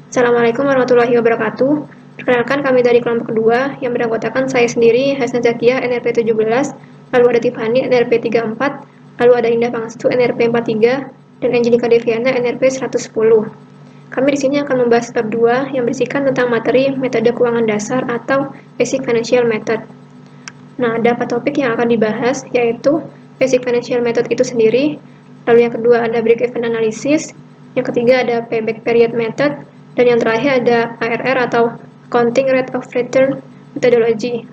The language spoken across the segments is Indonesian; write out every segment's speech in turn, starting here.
Assalamualaikum warahmatullahi wabarakatuh. Perkenalkan kami dari kelompok kedua yang beranggotakan saya sendiri, Hasna Zakiah, NRP 17, lalu ada Tiffany, NRP 34, lalu ada Indah Pangestu, NRP 43, dan Angelika Deviana, NRP 110. Kami di sini akan membahas bab 2 yang berisikan tentang materi metode keuangan dasar atau Basic Financial Method. Nah, ada 4 topik yang akan dibahas, yaitu Basic Financial Method itu sendiri, lalu yang kedua ada Break-Even Analysis, yang ketiga ada Payback Period Method, dan yang terakhir ada ARR atau Accounting Rate of Return Methodology.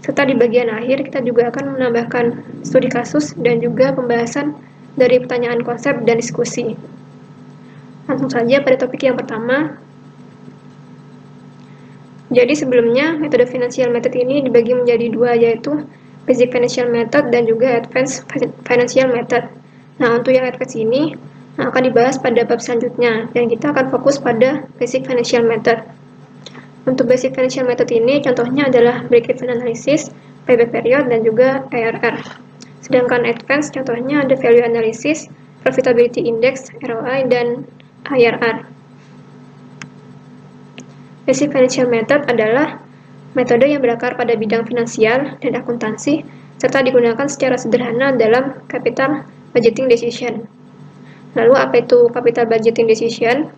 Serta di bagian akhir kita juga akan menambahkan studi kasus dan juga pembahasan dari pertanyaan konsep dan diskusi. Langsung saja pada topik yang pertama. Jadi sebelumnya metode financial method ini dibagi menjadi dua, yaitu Basic Financial Method dan juga Advanced Financial Method. Nah, untuk yang advance ini akan dibahas pada bab selanjutnya, dan kita akan fokus pada Basic Financial Method. Untuk Basic Financial Method ini, contohnya adalah Break-Even Analysis, Payback Period, dan juga ARR. Sedangkan Advanced contohnya ada Value Analysis, Profitability Index, ROI, dan IRR. Basic Financial Method adalah metode yang berakar pada bidang finansial dan akuntansi, serta digunakan secara sederhana dalam capital budgeting decision. Lalu apa itu capital budgeting decision?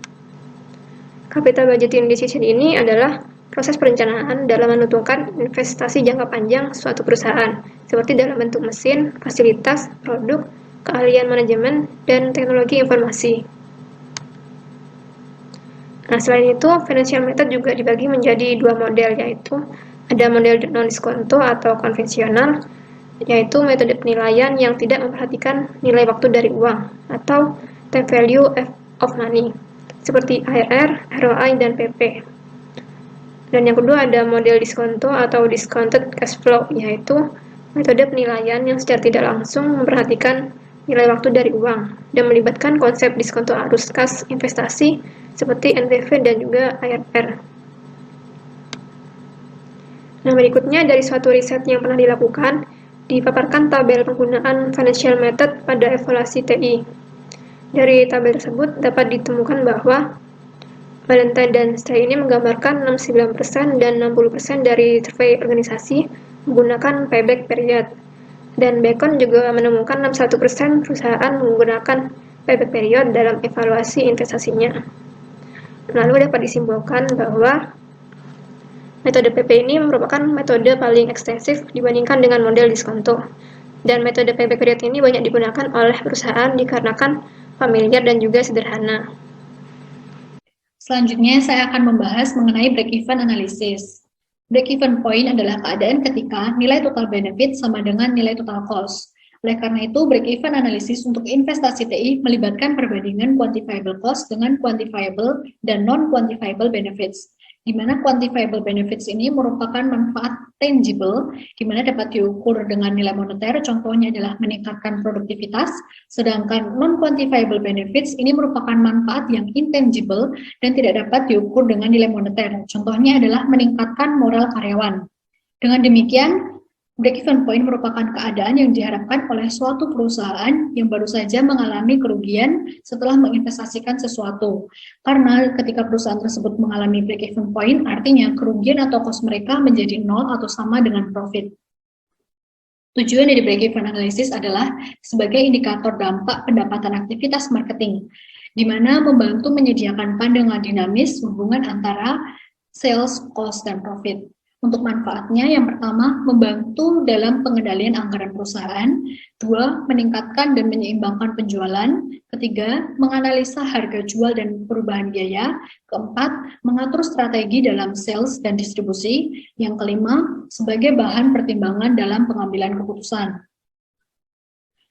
Capital budgeting decision ini adalah proses perencanaan dalam menentukan investasi jangka panjang suatu perusahaan, seperti dalam bentuk mesin, fasilitas, produk, keahlian manajemen, dan teknologi informasi. Nah, selain itu, financial method juga dibagi menjadi dua model, yaitu ada model non-diskonto atau konvensional, yaitu metode penilaian yang tidak memperhatikan nilai waktu dari uang atau time value of money, seperti ARR, ROI, dan PP. Dan yang kedua ada model diskonto atau discounted cash flow, yaitu metode penilaian yang secara tidak langsung memperhatikan nilai waktu dari uang dan melibatkan konsep diskonto arus kas investasi seperti NPV dan juga ARR. Nah, berikutnya dari suatu riset yang pernah dilakukan, dipaparkan tabel penggunaan financial method pada evaluasi TI. Dari tabel tersebut dapat ditemukan bahwa Valentine dan Stay ini menggambarkan 69% dan 60% dari survei organisasi menggunakan payback period. Dan Bacon juga menemukan 61% perusahaan menggunakan payback period dalam evaluasi investasinya. Lalu dapat disimpulkan bahwa metode PP ini merupakan metode paling ekstensif dibandingkan dengan model diskonto. Dan metode payback period ini banyak digunakan oleh perusahaan dikarenakan familiar dan juga sederhana. Selanjutnya, saya akan membahas mengenai break-even analysis. Break-even point adalah keadaan ketika nilai total benefit sama dengan nilai total cost. Oleh karena itu, break-even analysis untuk investasi TI melibatkan perbandingan quantifiable cost dengan quantifiable dan non-quantifiable benefits, di mana quantifiable benefits ini merupakan manfaat tangible, di mana dapat diukur dengan nilai moneter, contohnya adalah meningkatkan produktivitas, sedangkan non-quantifiable benefits ini merupakan manfaat yang intangible dan tidak dapat diukur dengan nilai moneter, contohnya adalah meningkatkan moral karyawan. Dengan demikian, break-even point merupakan keadaan yang diharapkan oleh suatu perusahaan yang baru saja mengalami kerugian setelah menginvestasikan sesuatu. Karena ketika perusahaan tersebut mengalami break-even point, artinya kerugian atau cost mereka menjadi nol atau sama dengan profit. Tujuan dari break-even analysis adalah sebagai indikator dampak pendapatan aktivitas marketing, di mana membantu menyediakan pandangan dinamis hubungan antara sales, cost, dan profit. Untuk manfaatnya, yang pertama, membantu dalam pengendalian anggaran perusahaan, dua, meningkatkan dan menyeimbangkan penjualan, ketiga, menganalisa harga jual dan perubahan biaya, keempat, mengatur strategi dalam sales dan distribusi, yang kelima, sebagai bahan pertimbangan dalam pengambilan keputusan.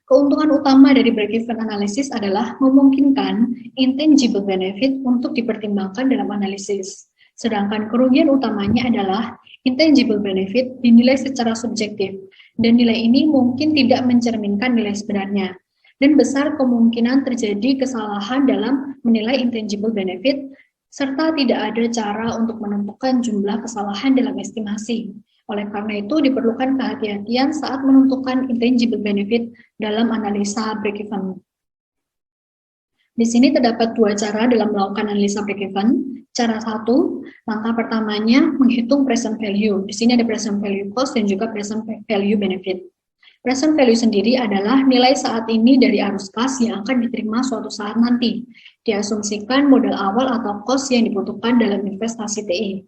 Keuntungan utama dari break-even analysis adalah memungkinkan intangible benefit untuk dipertimbangkan dalam analisis. Sedangkan kerugian utamanya adalah intangible benefit dinilai secara subjektif, dan nilai ini mungkin tidak mencerminkan nilai sebenarnya. Dan besar kemungkinan terjadi kesalahan dalam menilai intangible benefit, serta tidak ada cara untuk menentukan jumlah kesalahan dalam estimasi. Oleh karena itu, diperlukan kehati-hatian saat menentukan intangible benefit dalam analisa break-even. Di sini terdapat dua cara dalam melakukan analisa break-even. Cara satu, langkah pertamanya menghitung present value. Di sini ada present value cost dan juga present value benefit. Present value sendiri adalah nilai saat ini dari arus kas yang akan diterima suatu saat nanti. Diasumsikan modal awal atau cost yang dibutuhkan dalam investasi TI.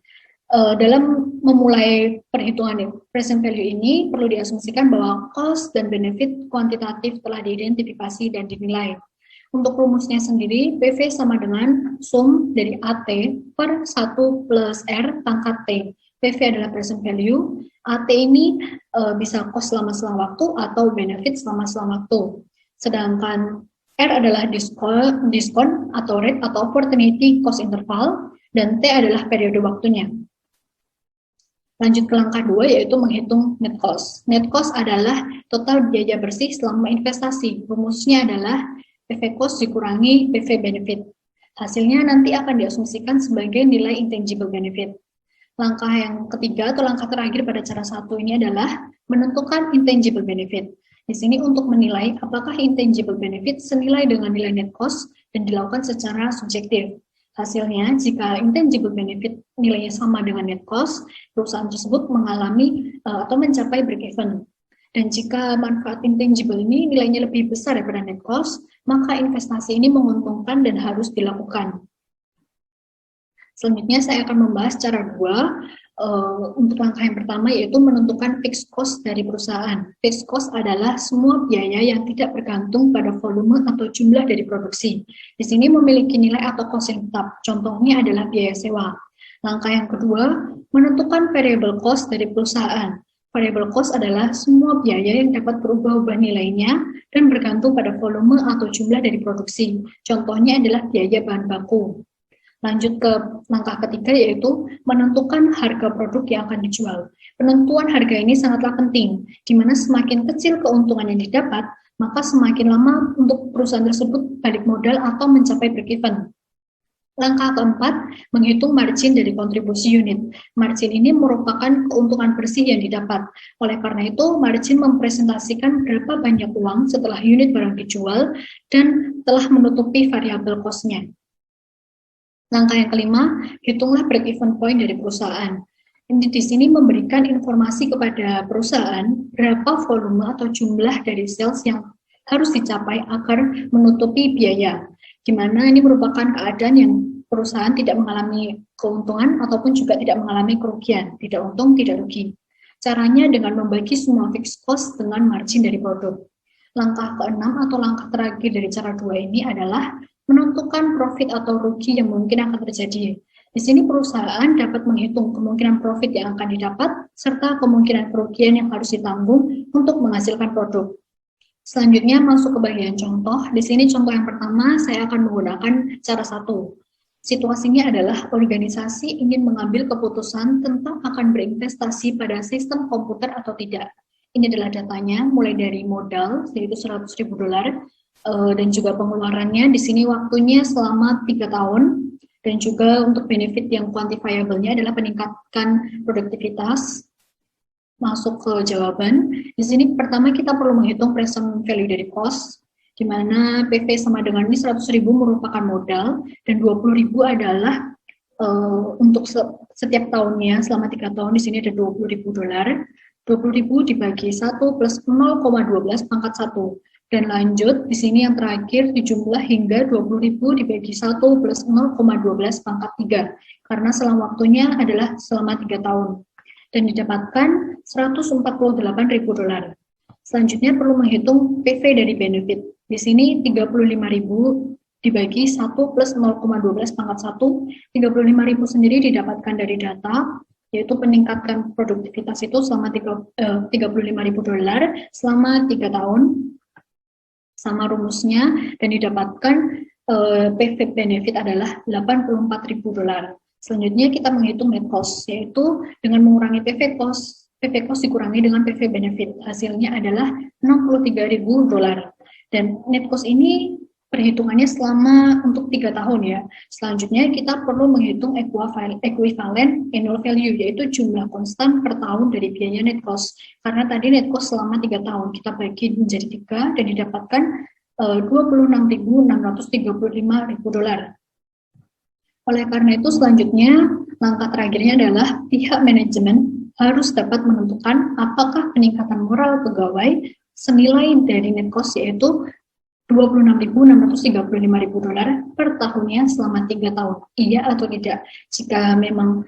Dalam memulai perhitungan present value ini, perlu diasumsikan bahwa cost dan benefit kuantitatif telah diidentifikasi dan dinilai. Untuk rumusnya sendiri, PV sama dengan sum dari AT per 1 plus R pangkat T. PV adalah present value, AT ini bisa cost selama waktu atau benefit selama waktu. Sedangkan R adalah diskon atau rate atau opportunity cost interval, dan T adalah periode waktunya. Lanjut ke langkah 2, yaitu menghitung net cost. Net cost adalah total biaya bersih selama investasi. Rumusnya adalah PV cost dikurangi PV benefit. Hasilnya nanti akan diasumsikan sebagai nilai intangible benefit. Langkah yang ketiga atau langkah terakhir pada cara satu ini adalah menentukan intangible benefit. Di sini untuk menilai apakah intangible benefit senilai dengan nilai net cost dan dilakukan secara subjektif. Hasilnya, jika intangible benefit nilainya sama dengan net cost, perusahaan tersebut mengalami atau mencapai break-even. Dan jika manfaat intangible ini nilainya lebih besar daripada net cost, maka investasi ini menguntungkan dan harus dilakukan. Selanjutnya saya akan membahas cara 2 untuk langkah yang pertama, yaitu menentukan fixed cost dari perusahaan. Fixed cost adalah semua biaya yang tidak bergantung pada volume atau jumlah dari produksi. Di sini memiliki nilai atau cost yang tetap. Contohnya adalah biaya sewa. Langkah yang kedua, menentukan variable cost dari perusahaan. Variable cost adalah semua biaya yang dapat berubah-ubah nilainya dan bergantung pada volume atau jumlah dari produksi. Contohnya adalah biaya bahan baku. Lanjut ke langkah ketiga, yaitu menentukan harga produk yang akan dijual. Penentuan harga ini sangatlah penting, di mana semakin kecil keuntungan yang didapat, maka semakin lama untuk perusahaan tersebut balik modal atau mencapai break-even. Langkah keempat, menghitung margin dari kontribusi unit. Margin ini merupakan keuntungan bersih yang didapat. Oleh karena itu, margin mempresentasikan berapa banyak uang setelah unit barang dijual dan telah menutupi variabel cost-nya. Langkah yang kelima, hitunglah break-even point dari perusahaan. Ini di sini memberikan informasi kepada perusahaan berapa volume atau jumlah dari sales yang harus dicapai agar menutupi biaya. Di mana ini merupakan keadaan yang perusahaan tidak mengalami keuntungan ataupun juga tidak mengalami kerugian, tidak untung, tidak rugi. Caranya dengan membagi semua fixed cost dengan margin dari produk. Langkah keenam atau langkah terakhir dari cara 2 ini adalah menentukan profit atau rugi yang mungkin akan terjadi. Di sini perusahaan dapat menghitung kemungkinan profit yang akan didapat serta kemungkinan kerugian yang harus ditanggung untuk menghasilkan produk. Selanjutnya masuk ke bagian contoh. Di sini contoh yang pertama saya akan menggunakan cara 1. Situasinya adalah organisasi ingin mengambil keputusan tentang akan berinvestasi pada sistem komputer atau tidak. Ini adalah datanya mulai dari modal yaitu $100.000 dan juga pengeluarannya. Di sini waktunya selama 3 tahun dan juga untuk benefit yang quantifiable-nya adalah peningkatkan produktivitas. Masuk ke jawaban. Di sini pertama kita perlu menghitung present value dari cost, di mana PV sama dengan ini 100.000 merupakan modal dan 20.000 adalah untuk setiap tahunnya selama 3 tahun. Di sini ada $20.000. 20.000 dibagi 1 plus 0,12 pangkat 1. Dan lanjut, di sini yang terakhir dijumlah hingga 20.000 dibagi 1 plus 0,12 pangkat 3. Karena selama waktunya adalah selama 3 tahun. Dan didapatkan $148.000. Selanjutnya perlu menghitung PV dari benefit. Di sini 35.000 dibagi 1 plus 0,12 pangkat 1. 35.000 sendiri didapatkan dari data, yaitu peningkatkan produktivitas itu selama $35.000 selama 3 tahun. Sama rumusnya, dan didapatkan PV benefit adalah $84.000. Selanjutnya kita menghitung net cost, yaitu dengan mengurangi PV cost dikurangi dengan PV benefit. Hasilnya adalah $63.000. Dan net cost ini perhitungannya selama untuk 3 tahun ya. Selanjutnya kita perlu menghitung equivalent annual value, yaitu jumlah konstan per tahun dari biaya net cost. Karena tadi net cost selama 3 tahun kita bagi menjadi 3 dan didapatkan $26.635.000. Oleh karena itu, selanjutnya langkah terakhirnya adalah pihak manajemen harus dapat menentukan apakah peningkatan moral pegawai senilai dari net cost yaitu $26.635 per tahunnya selama 3 tahun. Iya atau tidak? Jika memang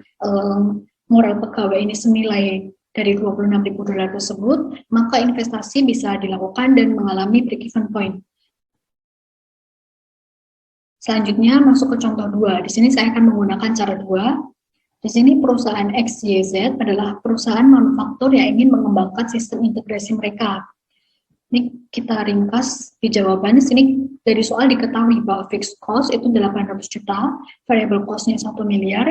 moral pegawai ini senilai dari $26.000 tersebut, maka investasi bisa dilakukan dan mengalami break-even point. Selanjutnya masuk ke contoh 2. Di sini saya akan menggunakan cara 2. Di sini perusahaan XYZ adalah perusahaan manufaktur yang ingin mengembangkan sistem integrasi mereka. Ini kita ringkas di jawaban. Di sini dari soal diketahui bahwa fixed cost itu 800 juta, variable cost-nya 1 miliar,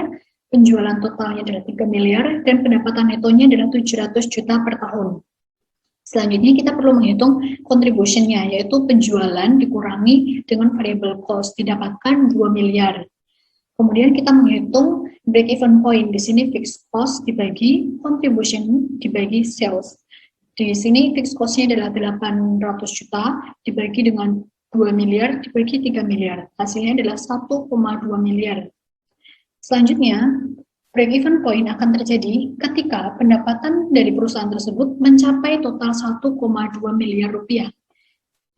penjualan totalnya adalah 3 miliar, dan pendapatan netonya adalah 700 juta per tahun. Selanjutnya kita perlu menghitung contribution-nya, yaitu penjualan dikurangi dengan variable cost, didapatkan 2 miliar. Kemudian kita menghitung break-even point, di sini fixed cost dibagi contribution dibagi sales. Di sini fixed cost-nya adalah 800 juta, dibagi dengan 2 miliar, dibagi 3 miliar. Hasilnya adalah 1,2 miliar. Selanjutnya, break-even point akan terjadi ketika pendapatan dari perusahaan tersebut mencapai total 1,2 miliar rupiah.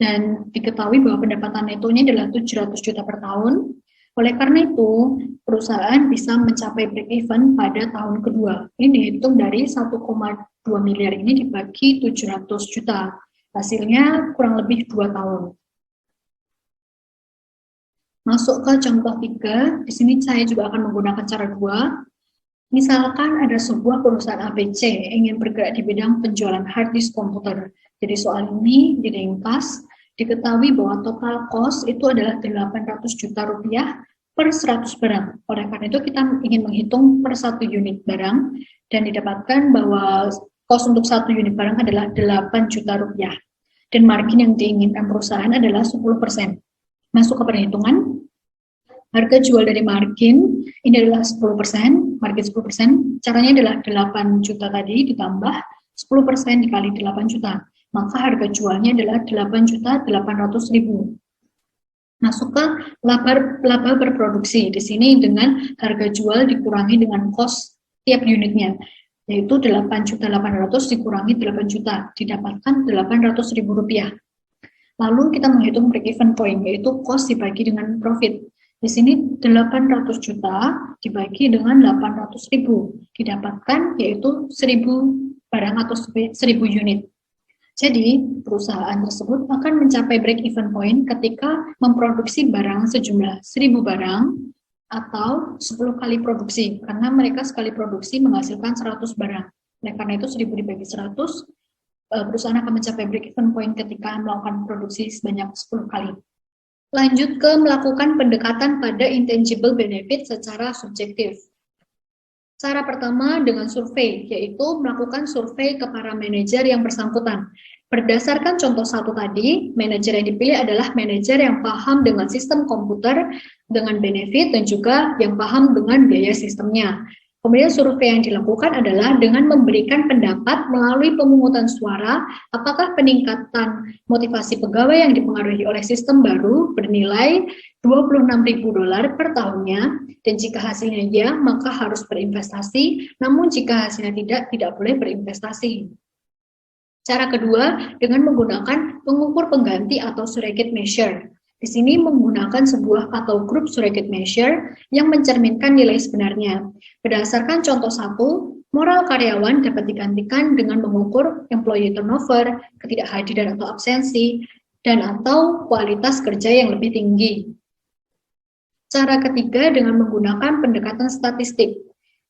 Dan diketahui bahwa pendapatan netonya adalah 700 juta per tahun. Oleh karena itu, perusahaan bisa mencapai break-even pada tahun kedua. Ini dihitung dari 1,2 miliar ini dibagi 700 juta. Hasilnya kurang lebih 2 tahun. Masuk ke contoh 3. Di sini saya juga akan menggunakan cara 2. Misalkan ada sebuah perusahaan ABC yang ingin bergerak di bidang penjualan hard disk komputer. Jadi soal ini diringkas, diketahui bahwa total cost itu adalah 800 juta rupiah per 100 barang. Oleh karena itu kita ingin menghitung per 1 unit barang dan didapatkan bahwa cost untuk 1 unit barang adalah 8 juta rupiah. Dan margin yang diinginkan perusahaan adalah 10%. Masuk ke perhitungan. Harga jual dari margin ini adalah 10%, margin 10%, caranya adalah 8 juta tadi ditambah 10% dikali 8 juta. Maka harga jualnya adalah 8.800.000. Masuk ke laba berproduksi. Di sini dengan harga jual dikurangi dengan cost tiap unitnya, yaitu 8.800.000 dikurangi 8 juta, didapatkan 800.000 rupiah. Lalu kita menghitung break-even point, yaitu cost dibagi dengan profit. Di sini 800 juta dibagi dengan 800.000, didapatkan yaitu 1.000 barang atau 1.000 unit. Jadi, perusahaan tersebut akan mencapai break-even point ketika memproduksi barang sejumlah 1.000 barang atau 10 kali produksi, karena mereka sekali produksi menghasilkan 100 barang. Oleh karena itu, 1.000 dibagi 100, perusahaan akan mencapai break-even point ketika melakukan produksi sebanyak 10 kali. Lanjut ke melakukan pendekatan pada intangible benefit secara subjektif. Cara pertama dengan survei, yaitu melakukan survei ke para manajer yang bersangkutan. Berdasarkan contoh 1 tadi, manajer yang dipilih adalah manajer yang paham dengan sistem komputer, dengan benefit, dan juga yang paham dengan biaya sistemnya. Kemudian survei yang dilakukan adalah dengan memberikan pendapat melalui pemungutan suara apakah peningkatan motivasi pegawai yang dipengaruhi oleh sistem baru bernilai $26.000 per tahunnya, dan jika hasilnya ya maka harus berinvestasi, namun jika hasilnya tidak boleh berinvestasi. Cara kedua dengan menggunakan pengukur pengganti atau surrogate measure. Di sini menggunakan sebuah atau grup surrogate measure yang mencerminkan nilai sebenarnya. Berdasarkan contoh 1, moral karyawan dapat digantikan dengan mengukur employee turnover, ketidakhadiran atau absensi, dan atau kualitas kerja yang lebih tinggi. Cara ketiga dengan menggunakan pendekatan statistik.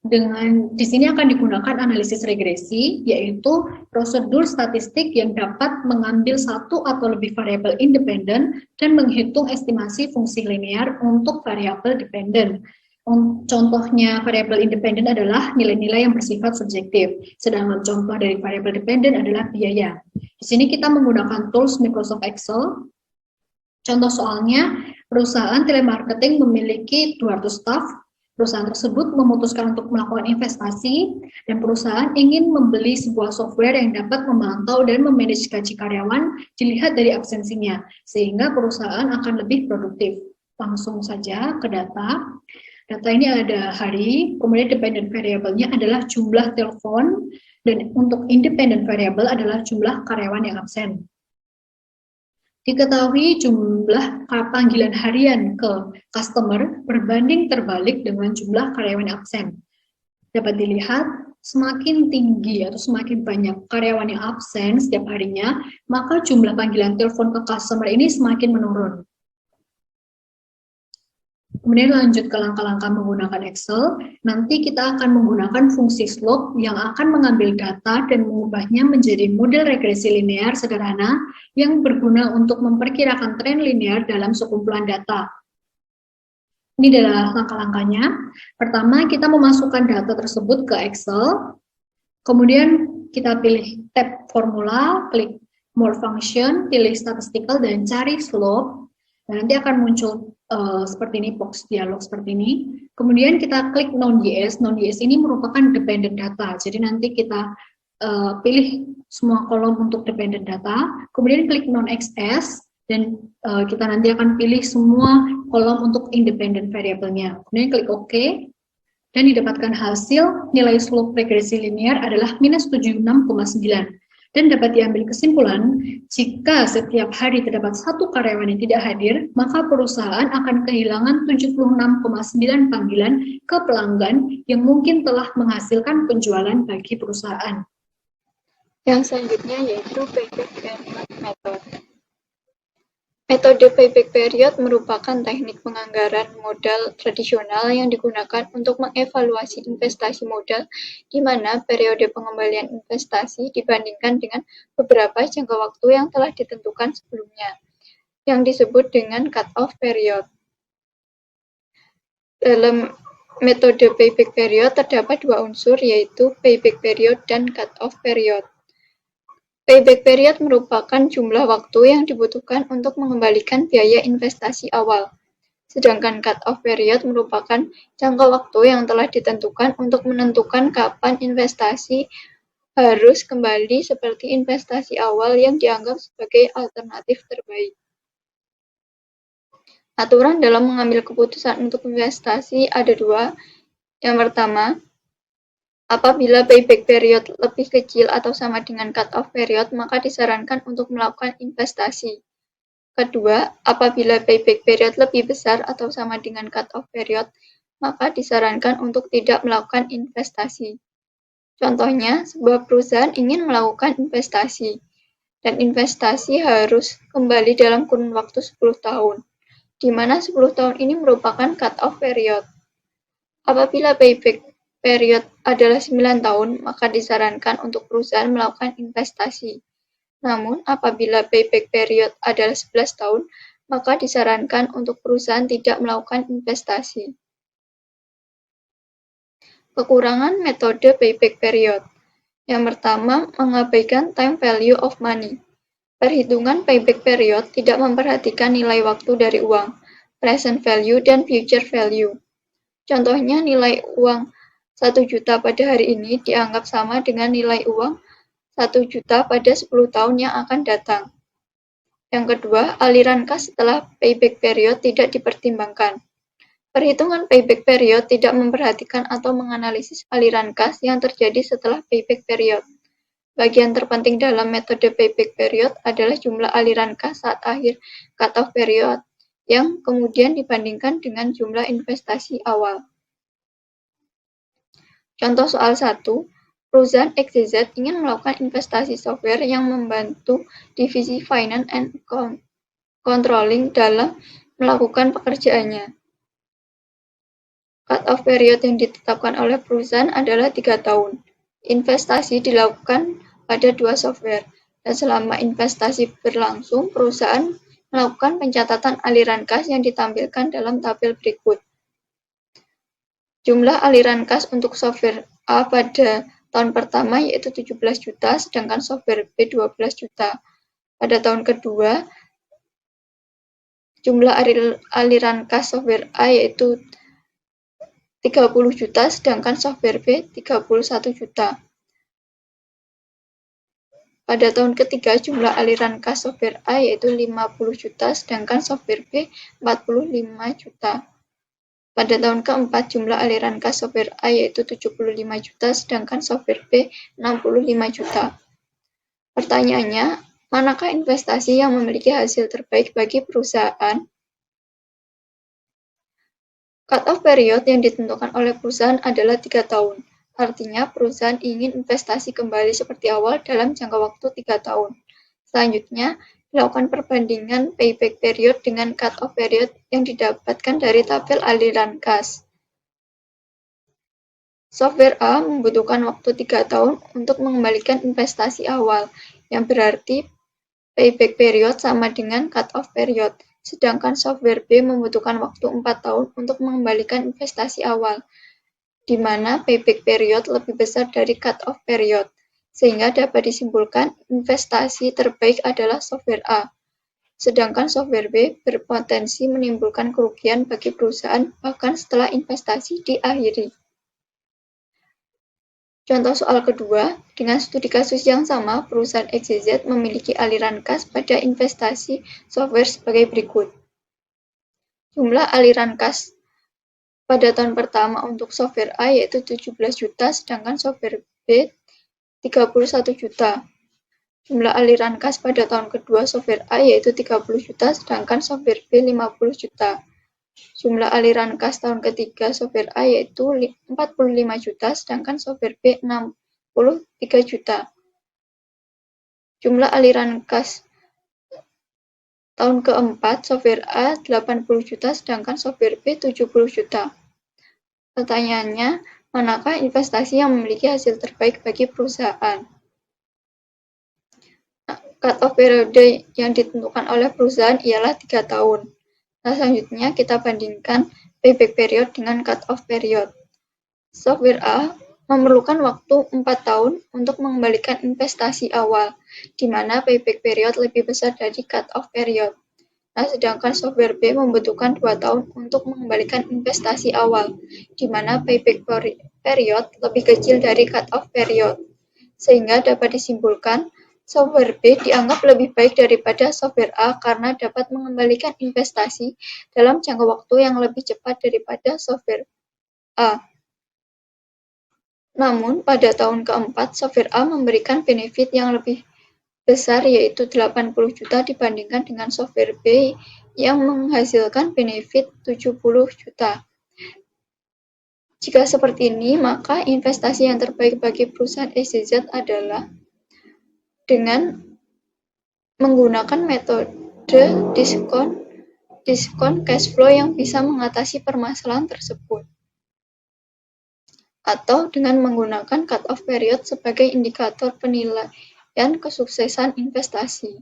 Di sini akan digunakan analisis regresi, yaitu prosedur statistik yang dapat mengambil satu atau lebih variabel independen dan menghitung estimasi fungsi linear untuk variabel dependen. Contohnya variabel independen adalah nilai-nilai yang bersifat subjektif, sedangkan contoh dari variabel dependen adalah biaya. Di sini kita menggunakan tools Microsoft Excel. Contoh soalnya, perusahaan telemarketing memiliki 200 staff. Perusahaan tersebut memutuskan untuk melakukan investasi dan perusahaan ingin membeli sebuah software yang dapat memantau dan memanage gaji karyawan dilihat dari absensinya, sehingga perusahaan akan lebih produktif. Langsung saja ke data. Data ini ada hari, kemudian dependent variable-nya adalah jumlah telepon, dan untuk independent variable adalah jumlah karyawan yang absen. Diketahui jumlah panggilan harian ke customer berbanding terbalik dengan jumlah karyawan yang absen. Dapat dilihat, semakin tinggi atau semakin banyak karyawan yang absen setiap harinya, maka jumlah panggilan telepon ke customer ini semakin menurun. Kemudian lanjut ke langkah-langkah menggunakan Excel, nanti kita akan menggunakan fungsi slope yang akan mengambil data dan mengubahnya menjadi model regresi linear sederhana yang berguna untuk memperkirakan tren linear dalam sekumpulan data. Ini adalah langkah-langkahnya. Pertama, kita memasukkan data tersebut ke Excel, kemudian kita pilih tab formula, klik more function, pilih statistical, dan cari slope. Dan nanti akan muncul seperti ini, box dialog seperti ini. Kemudian kita klik non-JS. Non-JS ini merupakan dependent data. Jadi nanti kita pilih semua kolom untuk dependent data. Kemudian klik non-XS. Dan kita nanti akan pilih semua kolom untuk independent variable-nya. Kemudian klik OK. Dan didapatkan hasil nilai slope regresi linear adalah minus 76,9. Dan dapat diambil kesimpulan, jika setiap hari terdapat satu karyawan yang tidak hadir, maka perusahaan akan kehilangan 76,9 panggilan ke pelanggan yang mungkin telah menghasilkan penjualan bagi perusahaan. Yang selanjutnya yaitu payback period method. Metode payback period merupakan teknik penganggaran modal tradisional yang digunakan untuk mengevaluasi investasi modal di mana periode pengembalian investasi dibandingkan dengan beberapa jangka waktu yang telah ditentukan sebelumnya, yang disebut dengan cut-off period. Dalam metode payback period terdapat dua unsur, yaitu payback period dan cut-off period. Payback period merupakan jumlah waktu yang dibutuhkan untuk mengembalikan biaya investasi awal. Sedangkan cut-off period merupakan jangka waktu yang telah ditentukan untuk menentukan kapan investasi harus kembali seperti investasi awal yang dianggap sebagai alternatif terbaik. Aturan dalam mengambil keputusan untuk investasi ada dua. Yang pertama, apabila payback period lebih kecil atau sama dengan cut-off period, maka disarankan untuk melakukan investasi. Kedua, apabila payback period lebih besar atau sama dengan cut-off period, maka disarankan untuk tidak melakukan investasi. Contohnya, sebuah perusahaan ingin melakukan investasi, dan investasi harus kembali dalam kurun waktu 10 tahun, di mana 10 tahun ini merupakan cut-off period. Apabila payback period adalah 9 tahun, maka disarankan untuk perusahaan melakukan investasi. Namun, apabila payback period adalah 11 tahun, maka disarankan untuk perusahaan tidak melakukan investasi. Kekurangan metode payback period. Yang pertama, mengabaikan time value of money. Perhitungan payback period tidak memperhatikan nilai waktu dari uang, present value, dan future value. Contohnya, nilai uang 1 juta pada hari ini dianggap sama dengan nilai uang 1 juta pada 10 tahun yang akan datang. Yang kedua, aliran kas setelah payback period tidak dipertimbangkan. Perhitungan payback period tidak memperhatikan atau menganalisis aliran kas yang terjadi setelah payback period. Bagian terpenting dalam metode payback period adalah jumlah aliran kas saat akhir cut-off period, yang kemudian dibandingkan dengan jumlah investasi awal. Contoh soal 1, perusahaan XYZ ingin melakukan investasi software yang membantu divisi Finance and Controlling dalam melakukan pekerjaannya. Cut-off period yang ditetapkan oleh perusahaan adalah 3 tahun. Investasi dilakukan pada 2 software, dan selama investasi berlangsung, perusahaan melakukan pencatatan aliran kas yang ditampilkan dalam tabel berikut. Jumlah aliran kas untuk software A pada tahun pertama yaitu 17 juta, sedangkan software B 12 juta. Pada tahun kedua, jumlah aliran kas software A yaitu 30 juta, sedangkan software B 31 juta. Pada tahun ketiga, jumlah aliran kas software A yaitu 50 juta, sedangkan software B 45 juta. Pada tahun keempat, jumlah aliran kas software A yaitu 75 juta, sedangkan software B 65 juta. Pertanyaannya, manakah investasi yang memiliki hasil terbaik bagi perusahaan? Cut-off period yang ditentukan oleh perusahaan adalah 3 tahun. Artinya, perusahaan ingin investasi kembali seperti awal dalam jangka waktu 3 tahun. Selanjutnya, dilakukan perbandingan payback period dengan cut-off period yang didapatkan dari tabel aliran kas. Software A membutuhkan waktu 3 tahun untuk mengembalikan investasi awal, yang berarti payback period sama dengan cut-off period. Sedangkan software B membutuhkan waktu 4 tahun untuk mengembalikan investasi awal, di mana payback period lebih besar dari cut-off period, sehingga dapat disimpulkan investasi terbaik adalah software A. Sedangkan software B berpotensi menimbulkan kerugian bagi perusahaan bahkan setelah investasi diakhiri. Contoh soal kedua, dengan studi kasus yang sama, perusahaan XYZ memiliki aliran kas pada investasi software sebagai berikut. Jumlah aliran kas pada tahun pertama untuk software A yaitu 17 juta, sedangkan software B 31 juta. Jumlah aliran kas pada tahun kedua software A yaitu 30 juta, sedangkan software B 50 juta. Jumlah aliran kas tahun ketiga software A yaitu 45 juta, sedangkan software B 63 juta. Jumlah aliran kas tahun keempat software A 80 juta, sedangkan software B 70 juta. Pertanyaannya, manakah investasi yang memiliki hasil terbaik bagi perusahaan? Cut-off periode yang ditentukan oleh perusahaan ialah 3 tahun. Nah, selanjutnya kita bandingkan payback period dengan cut-off period. Software A memerlukan waktu 4 tahun untuk mengembalikan investasi awal, di mana payback period lebih besar dari cut-off period. Nah, sedangkan software B membutuhkan 2 tahun untuk mengembalikan investasi awal, di mana payback period lebih kecil dari cut-off period. Sehingga dapat disimpulkan software B dianggap lebih baik daripada software A karena dapat mengembalikan investasi dalam jangka waktu yang lebih cepat daripada software A. Namun, pada tahun keempat, software A memberikan benefit yang lebih besar yaitu 80 juta dibandingkan dengan software B yang menghasilkan benefit 70 juta. Jika seperti ini, maka investasi yang terbaik bagi perusahaan XYZ adalah dengan menggunakan metode diskon cash flow yang bisa mengatasi permasalahan tersebut, atau dengan menggunakan cut-off period sebagai indikator penilaian kesuksesan investasi.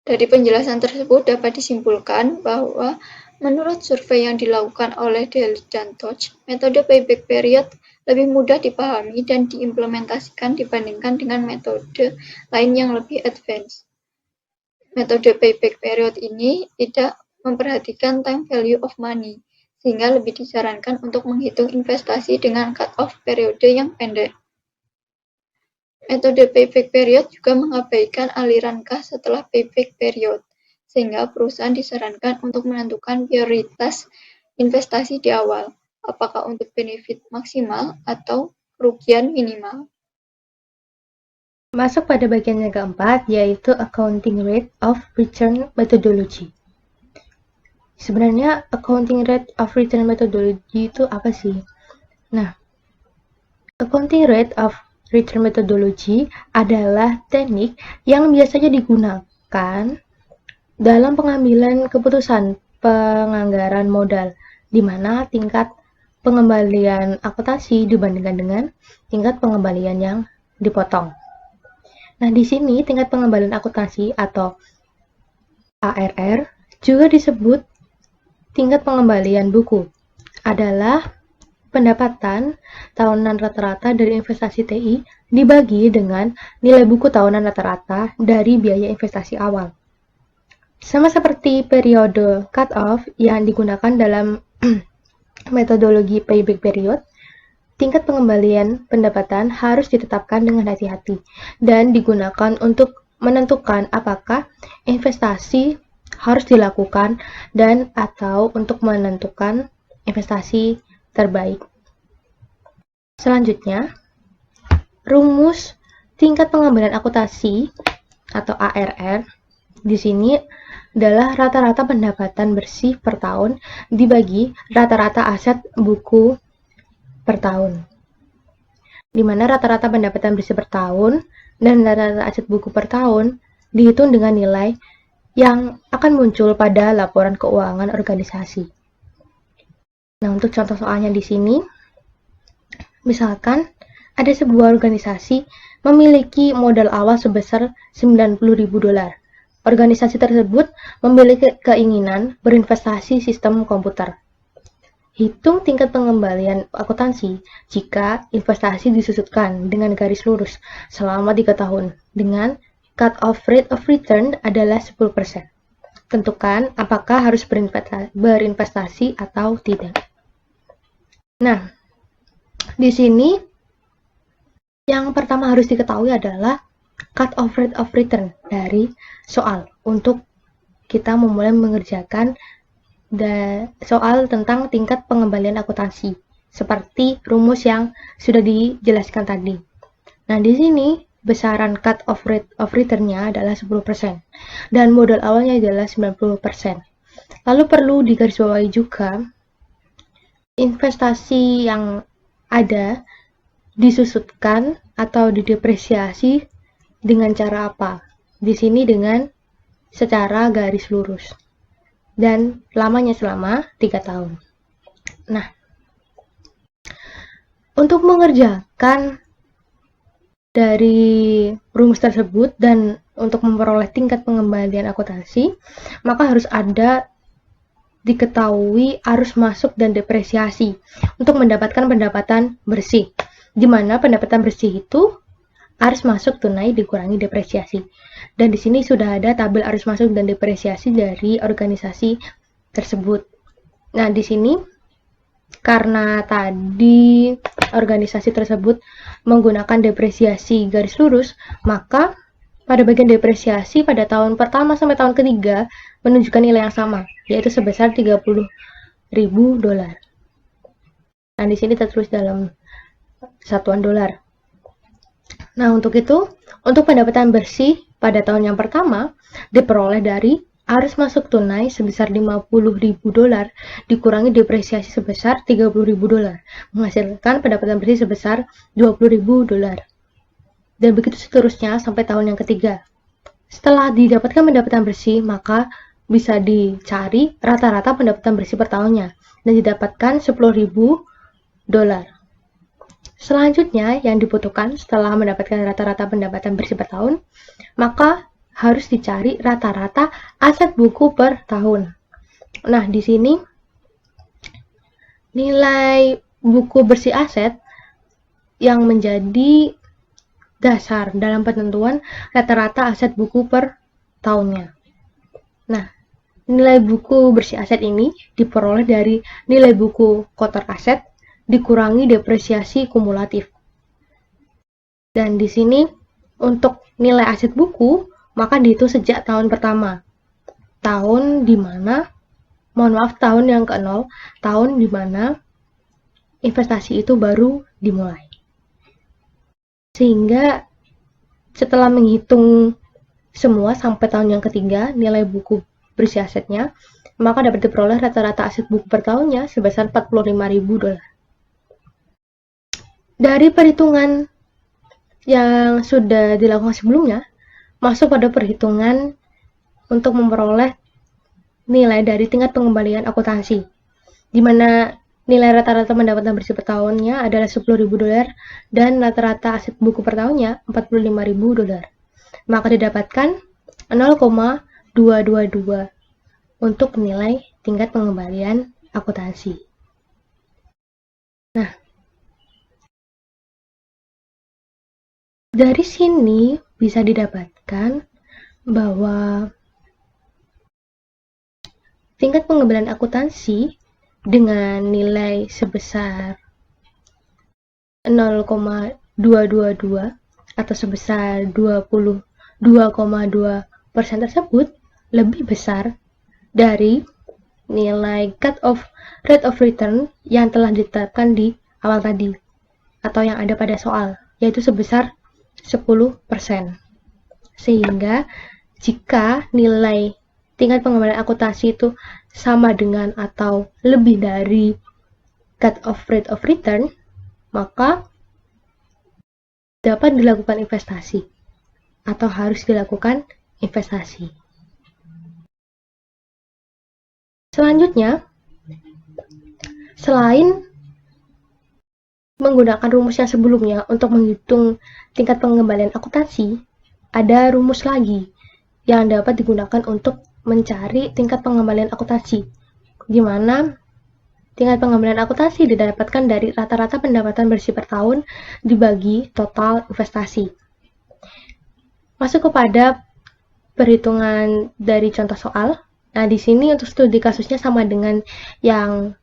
Dari penjelasan tersebut dapat disimpulkan bahwa menurut survei yang dilakukan oleh Daly dan Touch, metode payback period lebih mudah dipahami dan diimplementasikan dibandingkan dengan metode lain yang lebih advance. Metode payback period ini tidak memperhatikan time value of money, sehingga lebih disarankan untuk menghitung investasi dengan cut-off periode yang pendek. Metode payback period juga mengabaikan aliran kas setelah payback period, sehingga perusahaan disarankan untuk menentukan prioritas investasi di awal, apakah untuk benefit maksimal atau kerugian minimal. Masuk pada bagian yang keempat, yaitu Accounting Rate of Return Methodology. Sebenarnya Accounting Rate of Return Methodology itu apa sih? Nah, Accounting Rate of Return Methodology adalah teknik yang biasanya digunakan dalam pengambilan keputusan penganggaran modal, di mana tingkat pengembalian akuntansi dibandingkan dengan tingkat pengembalian yang dipotong. Nah, di sini tingkat pengembalian akuntansi atau ARR juga disebut tingkat pengembalian buku, adalah pendapatan tahunan rata-rata dari investasi TI dibagi dengan nilai buku tahunan rata-rata dari biaya investasi awal. Sama seperti periode cut-off yang digunakan dalam metodologi payback period, tingkat pengembalian pendapatan harus ditetapkan dengan hati-hati dan digunakan untuk menentukan apakah investasi harus dilakukan dan atau untuk menentukan investasi terbaik. Selanjutnya, rumus tingkat pengembalian akuntansi atau ARR di sini adalah rata-rata pendapatan bersih per tahun dibagi rata-rata aset buku per tahun. Di mana rata-rata pendapatan bersih per tahun dan rata-rata aset buku per tahun dihitung dengan nilai yang akan muncul pada laporan keuangan organisasi. Nah, untuk contoh soalnya di sini, misalkan ada sebuah organisasi memiliki modal awal sebesar $90.000. Organisasi tersebut memiliki keinginan berinvestasi sistem komputer. Hitung tingkat pengembalian akuntansi jika investasi disusutkan dengan garis lurus selama 3 tahun dengan cut-off rate of return adalah 10%. Tentukan apakah harus berinvestasi atau tidak. Nah, di sini yang pertama harus diketahui adalah cut-off rate of return dari soal untuk kita memulai mengerjakan soal tentang tingkat pengembalian akuntansi seperti rumus yang sudah dijelaskan tadi. Nah, di sini besaran cut-off rate of return-nya adalah 10% dan modal awalnya adalah 90%. Lalu perlu digarisbawahi juga investasi yang ada disusutkan atau didepresiasi dengan cara apa? Di sini dengan secara garis lurus dan lamanya selama 3 tahun. Nah, untuk mengerjakan dari rumus tersebut dan untuk memperoleh tingkat pengembalian akuntansi, maka harus ada diketahui arus masuk dan depresiasi untuk mendapatkan pendapatan bersih, di mana pendapatan bersih itu arus masuk tunai dikurangi depresiasi. Dan di sini sudah ada tabel arus masuk dan depresiasi dari organisasi tersebut. Nah, di sini karena tadi organisasi tersebut menggunakan depresiasi garis lurus, maka pada bagian depresiasi pada tahun pertama sampai tahun ketiga menunjukkan nilai yang sama, yaitu sebesar $30.000. Nah, di sini tertulis dalam satuan dolar. Nah, untuk itu, untuk pendapatan bersih pada tahun yang pertama diperoleh dari arus masuk tunai sebesar $50.000 dikurangi depresiasi sebesar $30.000, menghasilkan pendapatan bersih sebesar $20.000. Dan begitu seterusnya sampai tahun yang ketiga. Setelah didapatkan pendapatan bersih, maka bisa dicari rata-rata pendapatan bersih per tahunnya dan didapatkan $10.000. Selanjutnya, yang dibutuhkan setelah mendapatkan rata-rata pendapatan bersih per tahun, maka harus dicari rata-rata aset buku per tahun. Nah, di sini nilai buku bersih aset yang menjadi dasar dalam penentuan rata-rata aset buku per tahunnya. Nah, nilai buku bersih aset ini diperoleh dari nilai buku kotor aset dikurangi depresiasi kumulatif. Dan di sini untuk nilai aset buku maka dihitung sejak tahun pertama. Tahun tahun yang ke-0, tahun di mana investasi itu baru dimulai. Sehingga setelah menghitung semua sampai tahun yang ketiga nilai buku bersih asetnya, maka dapat diperoleh rata-rata aset buku per tahunnya sebesar $45.000. Dari perhitungan yang sudah dilakukan sebelumnya, masuk pada perhitungan untuk memperoleh nilai dari tingkat pengembalian akuntansi, di mana nilai rata-rata pendapatan bersih per tahunnya adalah $10.000 dan rata-rata aset buku per tahunnya $45.000. Maka didapatkan 0,222 untuk nilai tingkat pengembalian akuntansi. Nah, dari sini bisa didapatkan bahwa tingkat pengembalian akuntansi dengan nilai sebesar 0,222 atau sebesar 22,2% tersebut lebih besar dari nilai cut-off rate of return yang telah ditetapkan di awal tadi atau yang ada pada soal, yaitu sebesar 10%. Sehingga jika nilai tingkat pengembalian akuntansi itu sama dengan atau lebih dari cut-off rate of return, maka dapat dilakukan investasi atau harus dilakukan investasi. Selanjutnya, selain menggunakan rumus yang sebelumnya untuk menghitung tingkat pengembalian akuntansi, ada rumus lagi yang dapat digunakan untuk mencari tingkat pengembalian akuntansi, di mana tingkat pengembalian akuntansi didapatkan dari rata-rata pendapatan bersih per tahun dibagi total investasi. Masuk kepada perhitungan dari contoh soal. Nah, di sini untuk studi kasusnya sama dengan yang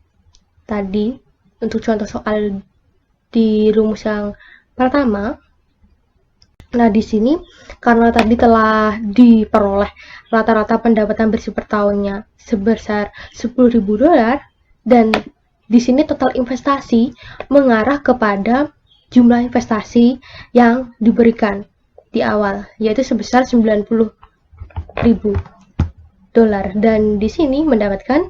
tadi untuk contoh soal di rumus yang pertama. Nah, di sini karena tadi telah diperoleh rata-rata pendapatan bersih per tahunnya sebesar $10.000 dan di sini total investasi mengarah kepada jumlah investasi yang diberikan di awal, yaitu sebesar $90.000 dan di sini mendapatkan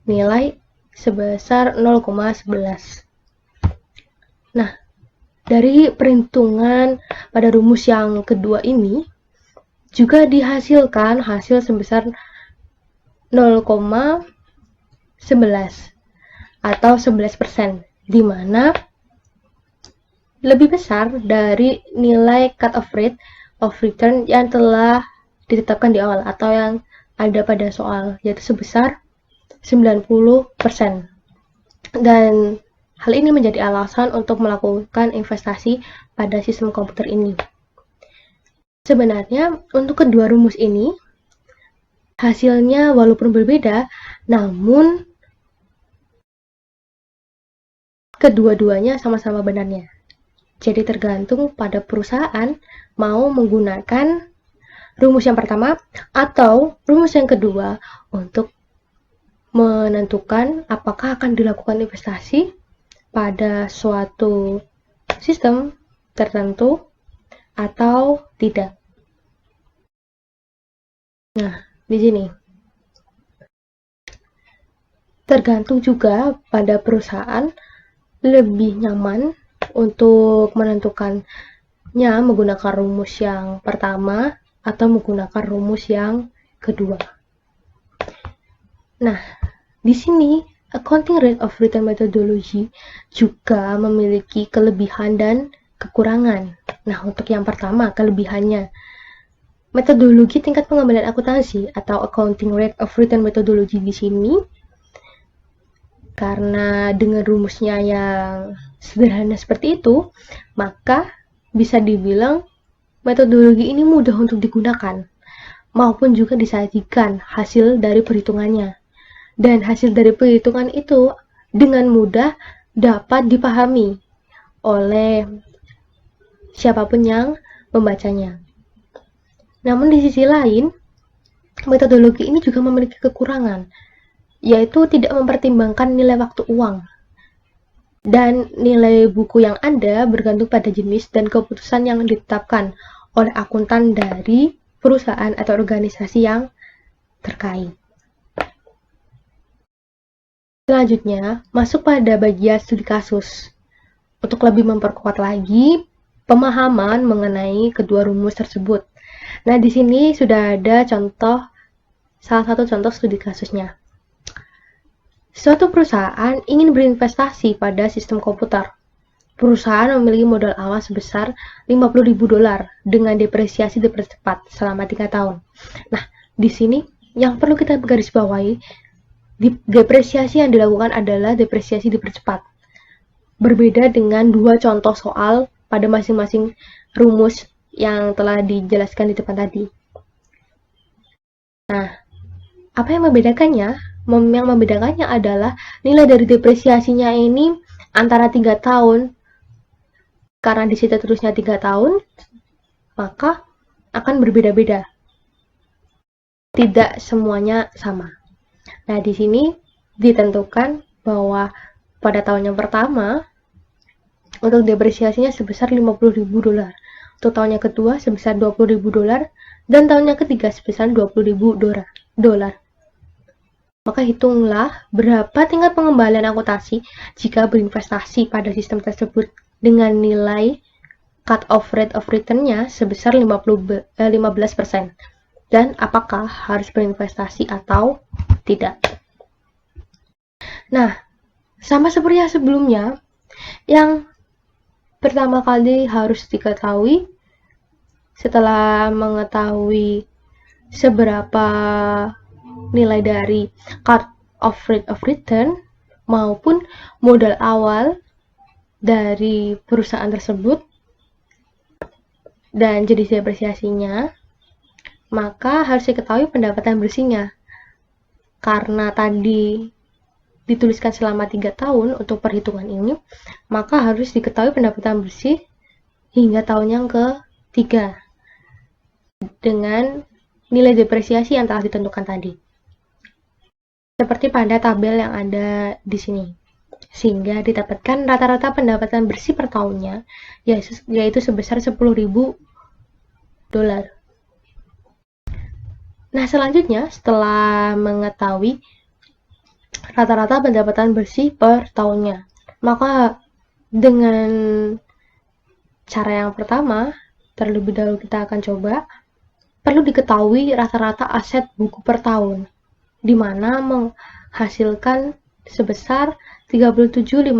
nilai sebesar 0,11. Nah, dari perhitungan pada rumus yang kedua ini juga dihasilkan hasil sebesar 0,11 atau 11%, di mana lebih besar dari nilai cut-off rate of return yang telah ditetapkan di awal atau yang ada pada soal, yaitu sebesar 90%. Dan hal ini menjadi alasan untuk melakukan investasi pada sistem komputer ini. Sebenarnya untuk kedua rumus ini hasilnya walaupun berbeda, namun kedua-duanya sama-sama benarnya. Jadi tergantung pada perusahaan mau menggunakan rumus yang pertama atau rumus yang kedua untuk menentukan apakah akan dilakukan investasi pada suatu sistem tertentu atau tidak. Nah, di sini tergantung juga pada perusahaan lebih nyaman untuk menentukannya menggunakan rumus yang pertama atau menggunakan rumus yang kedua. Nah, di sini accounting rate of return methodology juga memiliki kelebihan dan kekurangan. Nah, untuk yang pertama, kelebihannya, metodologi tingkat pengembalian akuntansi atau accounting rate of return methodology di sini karena dengan rumusnya yang sederhana seperti itu, maka bisa dibilang metodologi ini mudah untuk digunakan, maupun juga disajikan hasil dari perhitungannya. Dan hasil dari perhitungan itu dengan mudah dapat dipahami oleh siapapun yang membacanya. Namun di sisi lain, metodologi ini juga memiliki kekurangan, yaitu tidak mempertimbangkan nilai waktu uang. Dan nilai buku yang ada bergantung pada jenis dan keputusan yang ditetapkan oleh akuntan dari perusahaan atau organisasi yang terkait. Selanjutnya, masuk pada bagian studi kasus. Untuk lebih memperkuat lagi pemahaman mengenai kedua rumus tersebut. Nah, di sini sudah ada salah satu contoh studi kasusnya. Suatu perusahaan ingin berinvestasi pada sistem komputer. Perusahaan memiliki modal awal sebesar $50.000 dengan depresiasi dipercepat selama 3 tahun. Nah, di sini yang perlu kita garis bawahi, depresiasi yang dilakukan adalah depresiasi dipercepat. Berbeda dengan dua contoh soal pada masing-masing rumus yang telah dijelaskan di depan tadi. Nah, apa yang membedakannya? Yang membedakannya adalah nilai dari depresiasinya ini antara 3 tahun, karena di situ terusnya 3 tahun, maka akan berbeda-beda. tidak semuanya sama. Nah, di sini ditentukan bahwa pada tahun yang pertama untuk depresiasinya sebesar $50.000, untuk tahun yang kedua sebesar $20.000, dan tahun yang ketiga sebesar $20.000. Maka hitunglah berapa tingkat pengembalian akuntansi jika berinvestasi pada sistem tersebut dengan nilai cut-off rate of return-nya sebesar 15%, dan apakah harus berinvestasi atau tidak. Nah, sama seperti yang sebelumnya, yang pertama kali harus diketahui setelah mengetahui seberapa nilai dari cut-off rate of return maupun modal awal dari perusahaan tersebut dan jenis depresiasinya, maka harus diketahui pendapatan bersihnya. Karena tadi dituliskan selama 3 tahun untuk perhitungan ini, maka harus diketahui pendapatan bersih hingga tahun yang ketiga dengan nilai depresiasi yang telah ditentukan tadi. Seperti pada tabel yang ada di sini. Sehingga didapatkan rata-rata pendapatan bersih per tahunnya, yaitu sebesar $10.000. Nah, selanjutnya setelah mengetahui rata-rata pendapatan bersih per tahunnya, maka dengan cara yang pertama, terlebih dahulu kita akan coba, perlu diketahui rata-rata aset buku per tahun, di mana menghasilkan sebesar $37.500.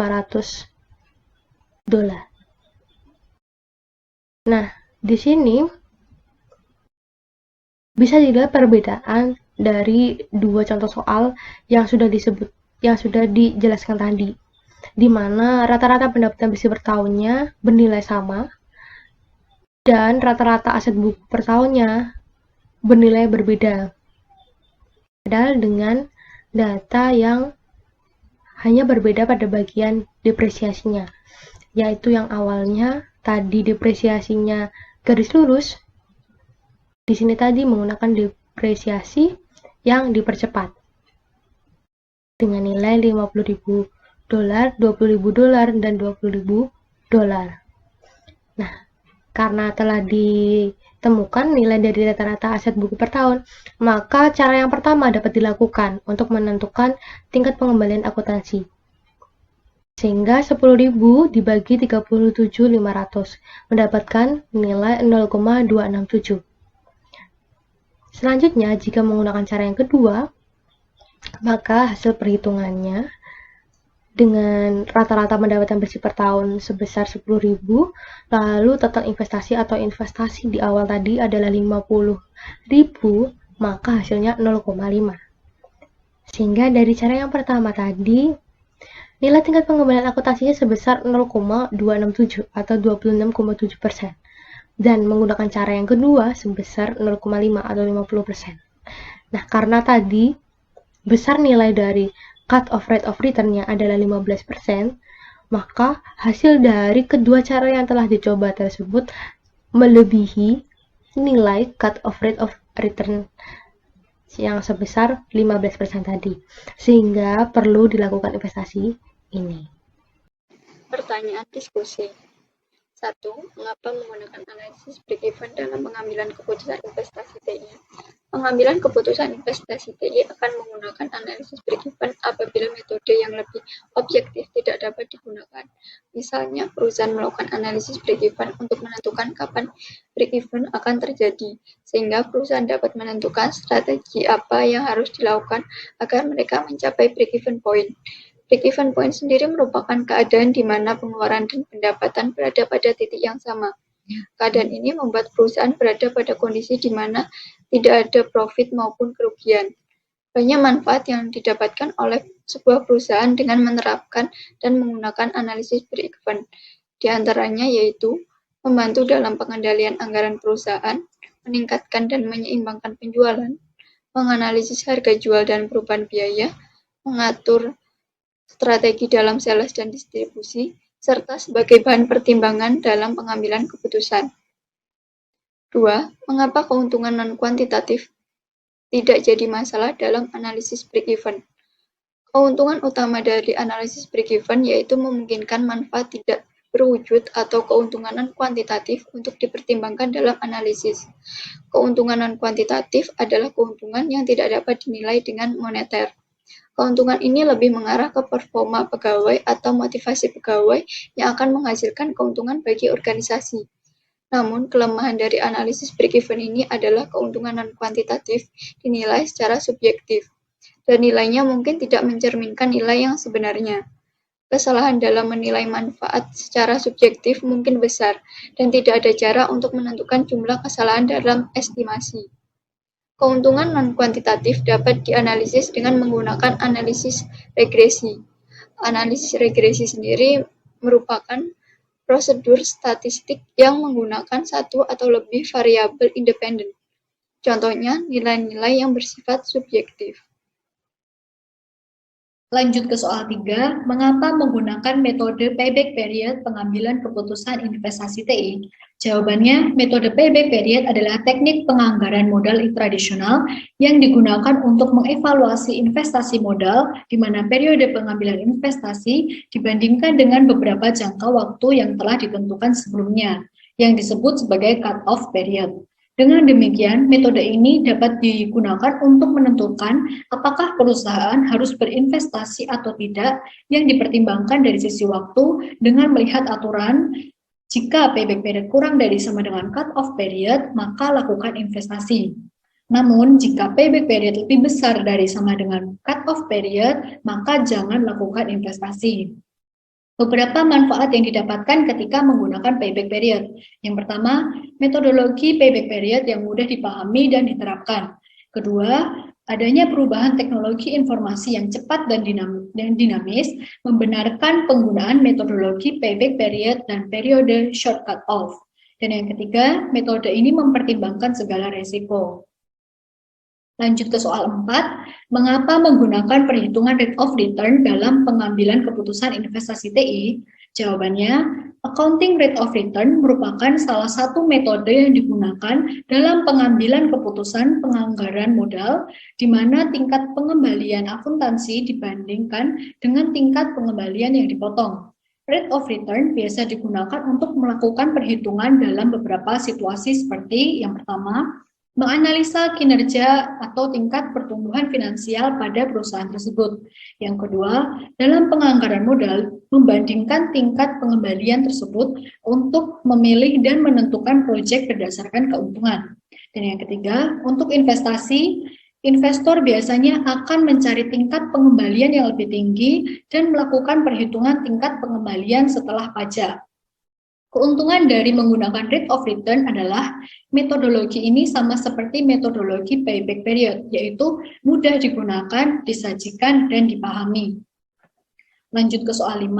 Nah, di sini bisa dilihat perbedaan dari dua contoh soal yang sudah dijelaskan tadi, di mana rata-rata pendapatan bersih per tahunnya bernilai sama dan rata-rata aset buku per tahunnya bernilai berbeda. Padahal dengan data yang hanya berbeda pada bagian depresiasinya, yaitu yang awalnya tadi depresiasinya garis lurus, di sini tadi menggunakan depresiasi yang dipercepat dengan nilai $50.000, $20.000, dan $20.000. Nah, karena telah ditemukan nilai dari rata-rata aset buku per tahun, maka cara yang pertama dapat dilakukan untuk menentukan tingkat pengembalian akuntansi. Sehingga 10.000 dibagi 37.500 mendapatkan nilai 0,267. Selanjutnya, jika menggunakan cara yang kedua, maka hasil perhitungannya dengan rata-rata pendapatan bersih per tahun sebesar 10.000, lalu total investasi atau investasi di awal tadi adalah 50.000, maka hasilnya 0,5. Sehingga dari cara yang pertama tadi, nilai tingkat pengembalian akuntansinya sebesar 0,267 atau 26,7%. Dan menggunakan cara yang kedua sebesar 0,5 atau 50%. Nah, karena tadi besar nilai dari cut-off rate of return-nya adalah 15%, maka hasil dari kedua cara yang telah dicoba tersebut melebihi nilai cut-off rate of return yang sebesar 15% tadi. Sehingga perlu dilakukan investasi ini. Pertanyaan diskusi. 1. Mengapa menggunakan analisis break-even dalam pengambilan keputusan investasi TI? Pengambilan keputusan investasi TI akan menggunakan analisis break-even apabila metode yang lebih objektif tidak dapat digunakan. Misalnya, perusahaan melakukan analisis break-even untuk menentukan kapan break-even akan terjadi, sehingga perusahaan dapat menentukan strategi apa yang harus dilakukan agar mereka mencapai break-even point. Break-even point sendiri merupakan keadaan di mana pengeluaran dan pendapatan berada pada titik yang sama. Keadaan ini membuat perusahaan berada pada kondisi di mana tidak ada profit maupun kerugian. Banyak manfaat yang didapatkan oleh sebuah perusahaan dengan menerapkan dan menggunakan analisis break-even. Di antaranya yaitu membantu dalam pengendalian anggaran perusahaan, meningkatkan dan menyeimbangkan penjualan, menganalisis harga jual dan perubahan biaya, mengatur strategi dalam sales dan distribusi, serta sebagai bahan pertimbangan dalam pengambilan keputusan. 2. Mengapa keuntungan non-kuantitatif tidak jadi masalah dalam analisis break-even. Keuntungan utama dari analisis break-even yaitu memungkinkan manfaat tidak berwujud atau keuntungan kuantitatif untuk dipertimbangkan dalam analisis. Keuntungan kuantitatif adalah keuntungan yang tidak dapat dinilai dengan moneter. Keuntungan ini lebih mengarah ke performa pegawai atau motivasi pegawai yang akan menghasilkan keuntungan bagi organisasi. Namun, kelemahan dari analisis break-even ini adalah keuntungan kuantitatif dinilai secara subjektif, dan nilainya mungkin tidak mencerminkan nilai yang sebenarnya. Kesalahan dalam menilai manfaat secara subjektif mungkin besar, dan tidak ada cara untuk menentukan jumlah kesalahan dalam estimasi. Keuntungan non-kuantitatif dapat dianalisis dengan menggunakan analisis regresi. Analisis regresi sendiri merupakan prosedur statistik yang menggunakan satu atau lebih variabel independen. Contohnya, nilai-nilai yang bersifat subjektif. Lanjut ke soal 3, mengapa menggunakan metode payback period pengambilan keputusan investasi TI? Jawabannya, metode payback period adalah teknik penganggaran modal tradisional yang digunakan untuk mengevaluasi investasi modal di mana periode pengambilan investasi dibandingkan dengan beberapa jangka waktu yang telah ditentukan sebelumnya, yang disebut sebagai cut-off period. Dengan demikian, metode ini dapat digunakan untuk menentukan apakah perusahaan harus berinvestasi atau tidak yang dipertimbangkan dari sisi waktu dengan melihat aturan jika payback period kurang dari sama dengan cut-off period, maka lakukan investasi. Namun, jika payback period lebih besar dari sama dengan cut-off period, maka jangan lakukan investasi. Beberapa manfaat yang didapatkan ketika menggunakan payback period. Yang pertama, metodologi payback period yang mudah dipahami dan diterapkan. Kedua, adanya perubahan teknologi informasi yang cepat dan dinamis membenarkan penggunaan metodologi payback period dan periode short cut-off. Dan yang ketiga, metode ini mempertimbangkan segala resiko. Lanjut ke soal 4, mengapa menggunakan perhitungan rate of return dalam pengambilan keputusan investasi TI? Jawabannya, accounting rate of return merupakan salah satu metode yang digunakan dalam pengambilan keputusan penganggaran modal, di mana tingkat pengembalian akuntansi dibandingkan dengan tingkat pengembalian yang dipotong. Rate of return biasa digunakan untuk melakukan perhitungan dalam beberapa situasi seperti yang pertama, menganalisa kinerja atau tingkat pertumbuhan finansial pada perusahaan tersebut. Yang kedua, dalam penganggaran modal, membandingkan tingkat pengembalian tersebut untuk memilih dan menentukan proyek berdasarkan keuntungan. Dan yang ketiga, untuk investasi, investor biasanya akan mencari tingkat pengembalian yang lebih tinggi dan melakukan perhitungan tingkat pengembalian setelah pajak. Keuntungan dari menggunakan rate of return adalah metodologi ini sama seperti metodologi payback period, yaitu mudah digunakan, disajikan, dan dipahami. Lanjut ke soal 5,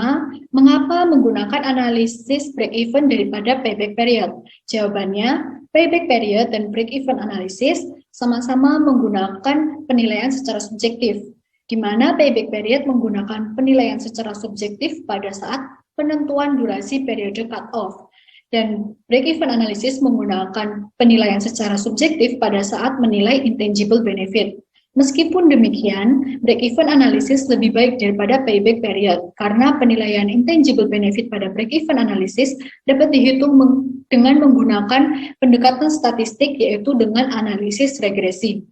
mengapa menggunakan analisis break-even daripada payback period? Jawabannya, payback period dan break-even analysis sama-sama menggunakan penilaian secara subjektif, di mana payback period menggunakan penilaian secara subjektif pada saat penentuan durasi periode cut-off, dan break-even analysis menggunakan penilaian secara subjektif pada saat menilai intangible benefit. Meskipun demikian, break-even analysis lebih baik daripada payback period, karena penilaian intangible benefit pada break-even analysis dapat dihitung dengan menggunakan pendekatan statistik, yaitu dengan analisis regresi.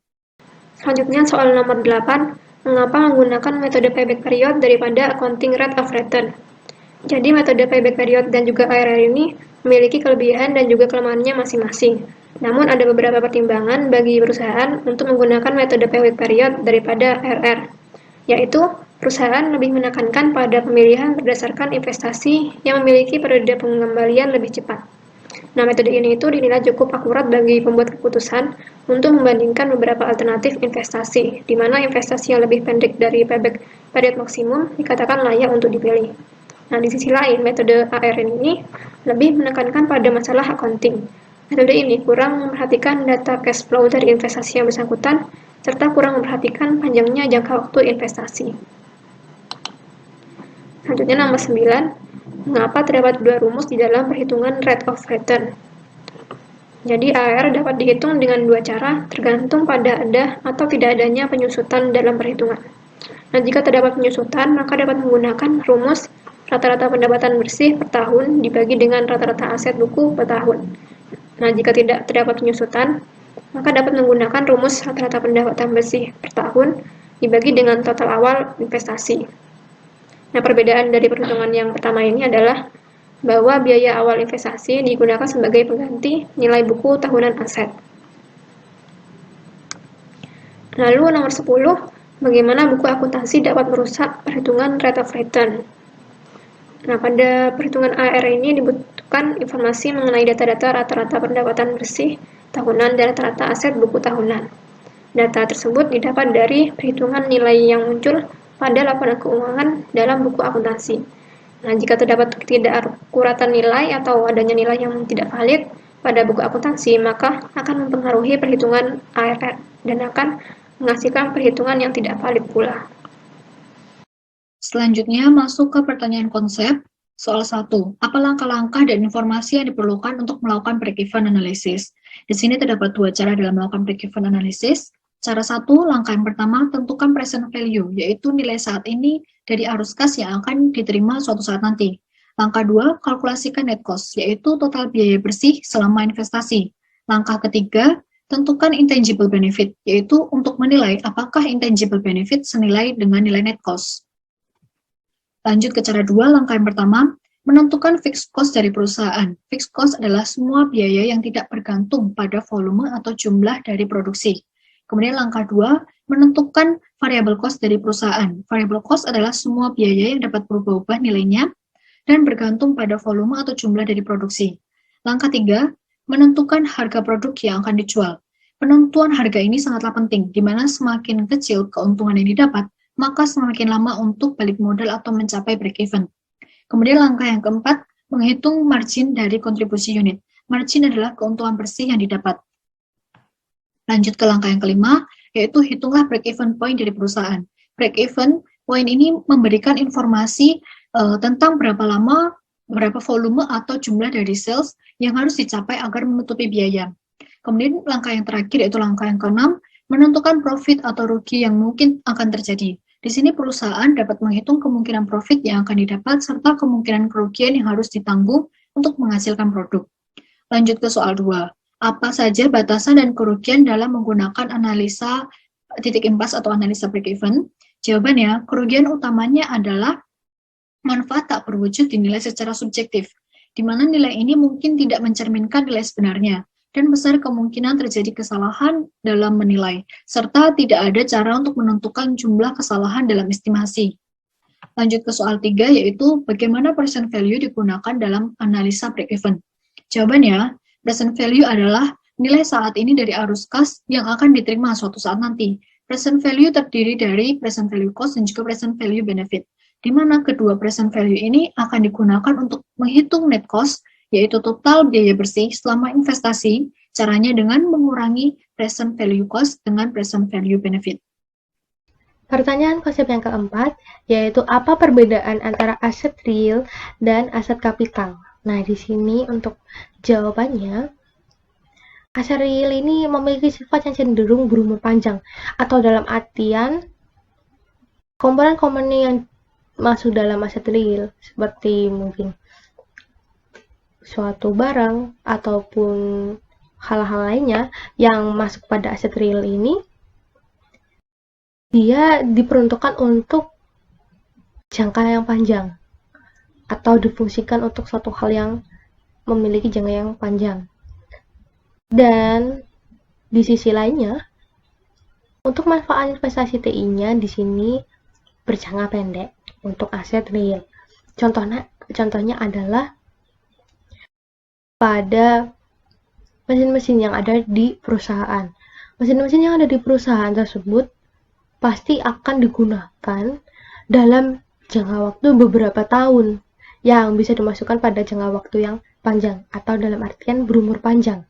Selanjutnya soal nomor 8, mengapa menggunakan metode payback period daripada accounting rate of return? Jadi metode payback period dan juga ARR ini memiliki kelebihan dan juga kelemahannya masing-masing. Namun ada beberapa pertimbangan bagi perusahaan untuk menggunakan metode payback period daripada ARR, yaitu perusahaan lebih menekankan pada pemilihan berdasarkan investasi yang memiliki periode pengembalian lebih cepat. Nah, metode ini itu dinilai cukup akurat bagi pembuat keputusan untuk membandingkan beberapa alternatif investasi, di mana investasi yang lebih pendek dari payback period maksimum dikatakan layak untuk dipilih. Nah, di sisi lain, metode ARN ini lebih menekankan pada masalah accounting. Metode ini kurang memperhatikan data cash flow dari investasi yang bersangkutan, serta kurang memperhatikan panjangnya jangka waktu investasi. Selanjutnya nomor 9, mengapa terdapat dua rumus di dalam perhitungan rate of return? Jadi AR dapat dihitung dengan dua cara, tergantung pada ada atau tidak adanya penyusutan dalam perhitungan. Nah, jika terdapat penyusutan, maka dapat menggunakan rumus rata-rata pendapatan bersih per tahun dibagi dengan rata-rata aset buku per tahun. Nah, jika tidak terdapat penyusutan, maka dapat menggunakan rumus rata-rata pendapatan bersih per tahun dibagi dengan total awal investasi. Nah, perbedaan dari perhitungan yang pertama ini adalah bahwa biaya awal investasi digunakan sebagai pengganti nilai buku tahunan aset. Lalu nomor 10, bagaimana buku akuntansi dapat merusak perhitungan rate of return. Nah, pada perhitungan AR ini dibutuhkan informasi mengenai data-data rata-rata pendapatan bersih tahunan dan rata-rata aset buku tahunan. Data tersebut didapat dari perhitungan nilai yang muncul pada laporan keuangan dalam buku akuntansi. Nah, jika terdapat ketidakakuratan nilai atau adanya nilai yang tidak valid pada buku akuntansi, maka akan mempengaruhi perhitungan ARR dan akan menghasilkan perhitungan yang tidak valid pula. Selanjutnya masuk ke pertanyaan konsep. Soal 1. Apa langkah-langkah dan informasi yang diperlukan untuk melakukan break-even analysis? Di sini terdapat dua cara dalam melakukan break-even analysis. Cara 1, langkah yang pertama, tentukan present value, yaitu nilai saat ini dari arus kas yang akan diterima suatu saat nanti. Langkah 2, kalkulasikan net cost, yaitu total biaya bersih selama investasi. Langkah ketiga, tentukan intangible benefit, yaitu untuk menilai apakah intangible benefit senilai dengan nilai net cost. Lanjut ke cara 2, langkah yang pertama, menentukan fixed cost dari perusahaan. Fixed cost adalah semua biaya yang tidak bergantung pada volume atau jumlah dari produksi. Kemudian langkah 2, menentukan variable cost dari perusahaan. Variable cost adalah semua biaya yang dapat berubah-ubah nilainya dan bergantung pada volume atau jumlah dari produksi. Langkah 3, menentukan harga produk yang akan dijual. Penentuan harga ini sangatlah penting, di mana semakin kecil keuntungan yang didapat, maka semakin lama untuk balik modal atau mencapai break-even. Kemudian langkah yang keempat, menghitung margin dari kontribusi unit. Margin adalah keuntungan bersih yang didapat. Lanjut ke langkah yang kelima, yaitu hitunglah break-even point dari perusahaan. Break-even point ini memberikan informasi tentang berapa lama, berapa volume atau jumlah dari sales yang harus dicapai agar menutupi biaya. Kemudian langkah yang terakhir, yaitu langkah yang keenam, menentukan profit atau rugi yang mungkin akan terjadi. Di sini perusahaan dapat menghitung kemungkinan profit yang akan didapat serta kemungkinan kerugian yang harus ditanggung untuk menghasilkan produk. Lanjut ke soal 2. Apa saja batasan dan kerugian dalam menggunakan analisa titik impas atau analisa break-even? Jawabannya, kerugian utamanya adalah manfaat tak berwujud dinilai secara subjektif, di mana nilai ini mungkin tidak mencerminkan nilai sebenarnya, dan besar kemungkinan terjadi kesalahan dalam menilai, serta tidak ada cara untuk menentukan jumlah kesalahan dalam estimasi. Lanjut ke soal 3, yaitu bagaimana present value digunakan dalam analisa break-even. Jawabannya, present value adalah nilai saat ini dari arus kas yang akan diterima suatu saat nanti. Present value terdiri dari present value cost dan juga present value benefit, di mana kedua present value ini akan digunakan untuk menghitung net cost, yaitu total biaya bersih selama investasi, caranya dengan mengurangi present value cost dengan present value benefit. Pertanyaan konsep yang keempat, yaitu apa perbedaan antara aset real dan aset kapital? Nah, di sini untuk jawabannya, aset real ini memiliki sifat yang cenderung berumur panjang, atau dalam artian komponen-komponen yang masuk dalam aset real, seperti mungkin suatu barang ataupun hal-hal lainnya yang masuk pada aset real ini, dia diperuntukkan untuk jangka yang panjang atau difungsikan untuk suatu hal yang memiliki jangka yang panjang. Dan di sisi lainnya, untuk manfaat investasi TI-nya di sini berjangka pendek untuk aset real. Contohnya adalah pada mesin-mesin yang ada di perusahaan. Mesin-mesin yang ada di perusahaan tersebut pasti akan digunakan dalam jangka waktu beberapa tahun yang bisa dimasukkan pada jangka waktu yang panjang atau dalam artian berumur panjang.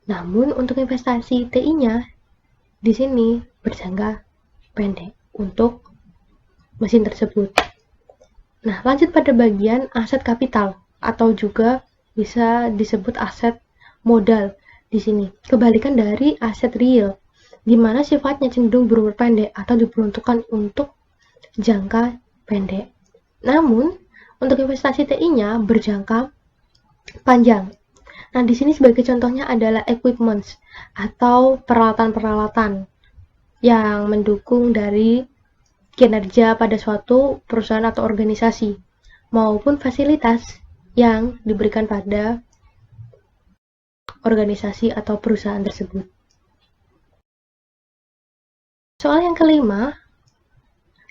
Namun untuk investasi TI-nya di sini berjangka pendek untuk mesin tersebut. Nah, lanjut pada bagian aset kapital atau juga bisa disebut aset modal. di sini. Kebalikan dari aset real, di mana sifatnya cenderung berumur pendek atau diperuntukkan untuk jangka pendek. Namun, untuk investasi TI-nya berjangka panjang. Nah, di sini sebagai contohnya adalah equipments atau peralatan-peralatan yang mendukung dari kinerja pada suatu perusahaan atau organisasi, maupun fasilitas yang diberikan pada organisasi atau perusahaan tersebut. Soal yang kelima,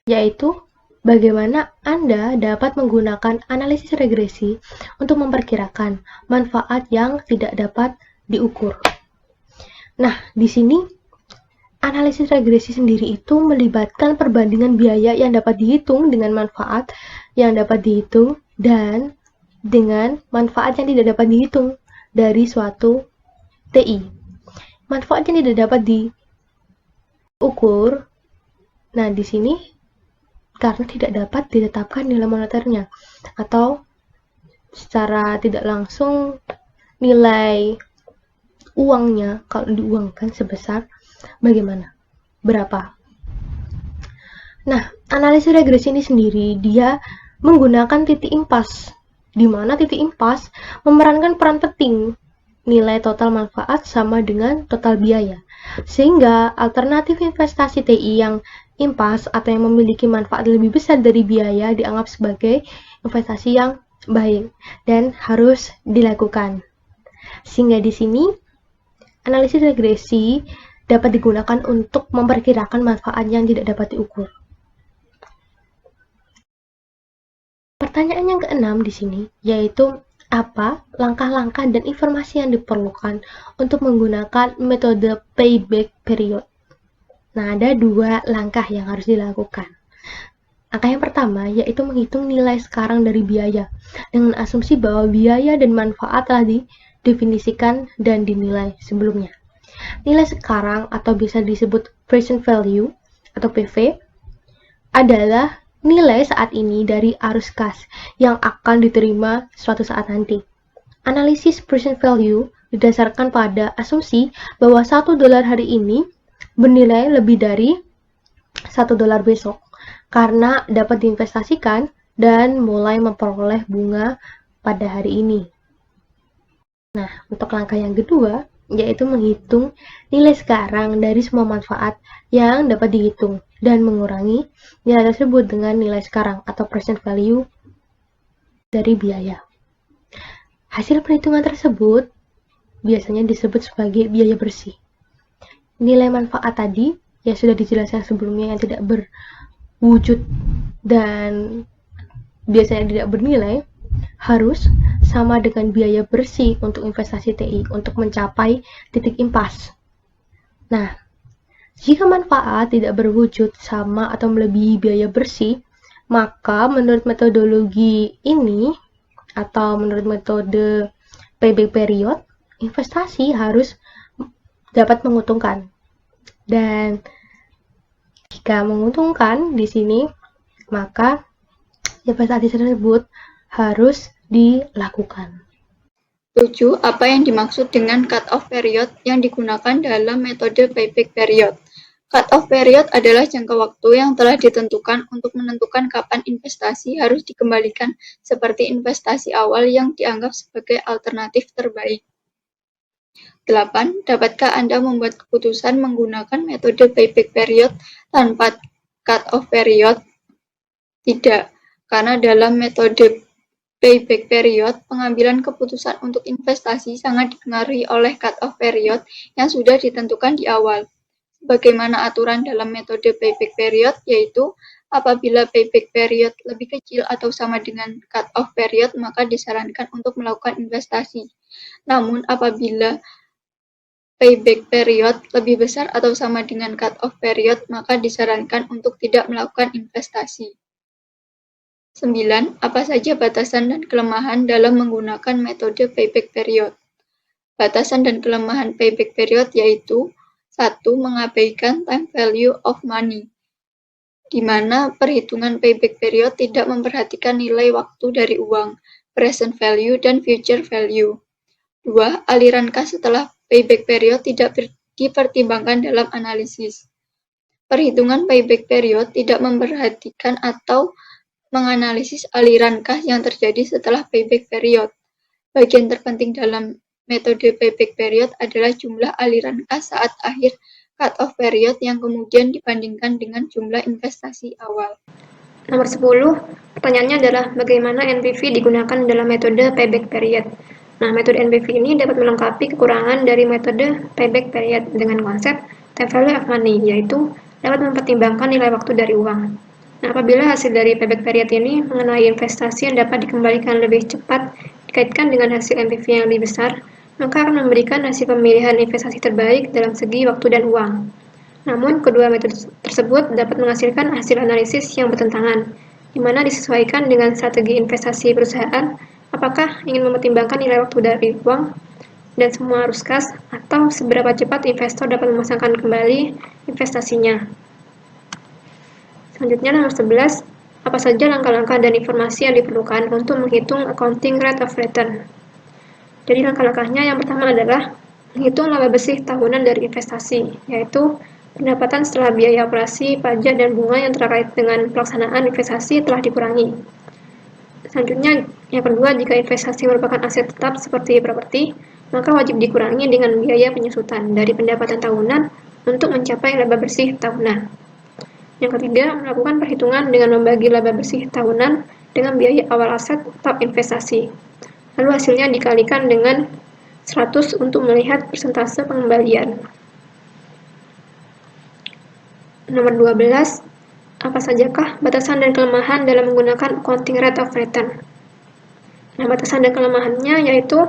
yaitu bagaimana Anda dapat menggunakan analisis regresi untuk memperkirakan manfaat yang tidak dapat diukur. Nah, di sini analisis regresi sendiri itu melibatkan perbandingan biaya yang dapat dihitung dengan manfaat yang dapat dihitung dan dengan manfaat yang tidak dapat dihitung dari suatu TI. Manfaat yang tidak dapat diukur, nah di sini karena tidak dapat ditetapkan nilai moneternya atau secara tidak langsung nilai uangnya kalau diuangkan sebesar bagaimana, berapa. Nah, analisis regresi ini sendiri dia menggunakan titik impas, di mana titik impas memerankan peran penting nilai total manfaat sama dengan total biaya, sehingga alternatif investasi TI yang impas atau yang memiliki manfaat lebih besar dari biaya dianggap sebagai investasi yang baik dan harus dilakukan. Sehingga di sini analisis regresi dapat digunakan untuk memperkirakan manfaat yang tidak dapat diukur. Pertanyaan yang keenam di sini yaitu apa langkah-langkah dan informasi yang diperlukan untuk menggunakan metode payback period. Nah, ada dua langkah yang harus dilakukan. Langkah yang pertama yaitu menghitung nilai sekarang dari biaya dengan asumsi bahwa biaya dan manfaat telah didefinisikan dan dinilai sebelumnya. Nilai sekarang atau bisa disebut present value atau PV adalah nilai saat ini dari arus kas yang akan diterima suatu saat nanti. Analisis present value didasarkan pada asumsi bahwa $1 hari ini bernilai lebih dari $1 besok karena dapat diinvestasikan dan mulai memperoleh bunga pada hari ini. Nah, untuk langkah yang kedua yaitu menghitung nilai sekarang dari semua manfaat yang dapat dihitung dan mengurangi nilai tersebut dengan nilai sekarang atau present value dari biaya. Hasil perhitungan tersebut biasanya disebut sebagai biaya bersih. Nilai manfaat tadi yang sudah dijelaskan sebelumnya yang tidak berwujud dan biasanya tidak bernilai harus sama dengan biaya bersih untuk investasi TI untuk mencapai titik impas. Nah, jika manfaat tidak berwujud sama atau melebihi biaya bersih, maka menurut metodologi ini atau menurut metode payback period, investasi harus dapat menguntungkan. Dan jika menguntungkan di sini, maka investasi tersebut harus dilakukan. 7. Apa yang dimaksud dengan cut-off period yang digunakan dalam metode payback period? Cut-off period adalah jangka waktu yang telah ditentukan untuk menentukan kapan investasi harus dikembalikan seperti investasi awal yang dianggap sebagai alternatif terbaik. 8. Dapatkah Anda membuat keputusan menggunakan metode payback period tanpa cut-off period? Tidak, karena dalam metode payback period, pengambilan keputusan untuk investasi sangat dipengaruhi oleh cut-off period yang sudah ditentukan di awal. Bagaimana aturan dalam metode payback period, yaitu apabila payback period lebih kecil atau sama dengan cut-off period, maka disarankan untuk melakukan investasi. Namun, apabila payback period lebih besar atau sama dengan cut-off period, maka disarankan untuk tidak melakukan investasi. 9. Apa saja batasan dan kelemahan dalam menggunakan metode payback period? Batasan dan kelemahan payback period yaitu 1. Mengabaikan time value of money, di mana perhitungan payback period tidak memperhatikan nilai waktu dari uang, present value, dan future value. 2. Aliran kas setelah payback period tidak dipertimbangkan dalam analisis. Perhitungan payback period tidak memperhatikan atau menganalisis aliran kas yang terjadi setelah payback period. Bagian terpenting dalam metode payback period adalah jumlah aliran kas saat akhir cut-off period yang kemudian dibandingkan dengan jumlah investasi awal. Nomor 10, pertanyaannya adalah bagaimana NPV digunakan dalam metode payback period. Nah, metode NPV ini dapat melengkapi kekurangan dari metode payback period dengan konsep time value of money, yaitu dapat mempertimbangkan nilai waktu dari uang. Nah, apabila hasil dari payback period ini mengenai investasi yang dapat dikembalikan lebih cepat dikaitkan dengan hasil NPV yang lebih besar, maka akan memberikan hasil pemilihan investasi terbaik dalam segi waktu dan uang. Namun, kedua metode tersebut dapat menghasilkan hasil analisis yang bertentangan, di mana disesuaikan dengan strategi investasi perusahaan, apakah ingin mempertimbangkan nilai waktu dari uang dan semua arus kas, atau seberapa cepat investor dapat memasangkan kembali investasinya. Selanjutnya, nomor 11, apa saja langkah-langkah dan informasi yang diperlukan untuk menghitung accounting rate of return. Jadi, langkah-langkahnya yang pertama adalah menghitung laba bersih tahunan dari investasi, yaitu pendapatan setelah biaya operasi, pajak, dan bunga yang terkait dengan pelaksanaan investasi telah dikurangi. Selanjutnya, yang kedua, jika investasi merupakan aset tetap seperti properti, maka wajib dikurangi dengan biaya penyusutan dari pendapatan tahunan untuk mencapai laba bersih tahunan. Yang ketiga, melakukan perhitungan dengan membagi laba bersih tahunan dengan biaya awal aset atau investasi. Lalu hasilnya dikalikan dengan 100 untuk melihat persentase pengembalian. Nomor 12, apa sajakah batasan dan kelemahan dalam menggunakan accounting rate of return? Nah, batasan dan kelemahannya yaitu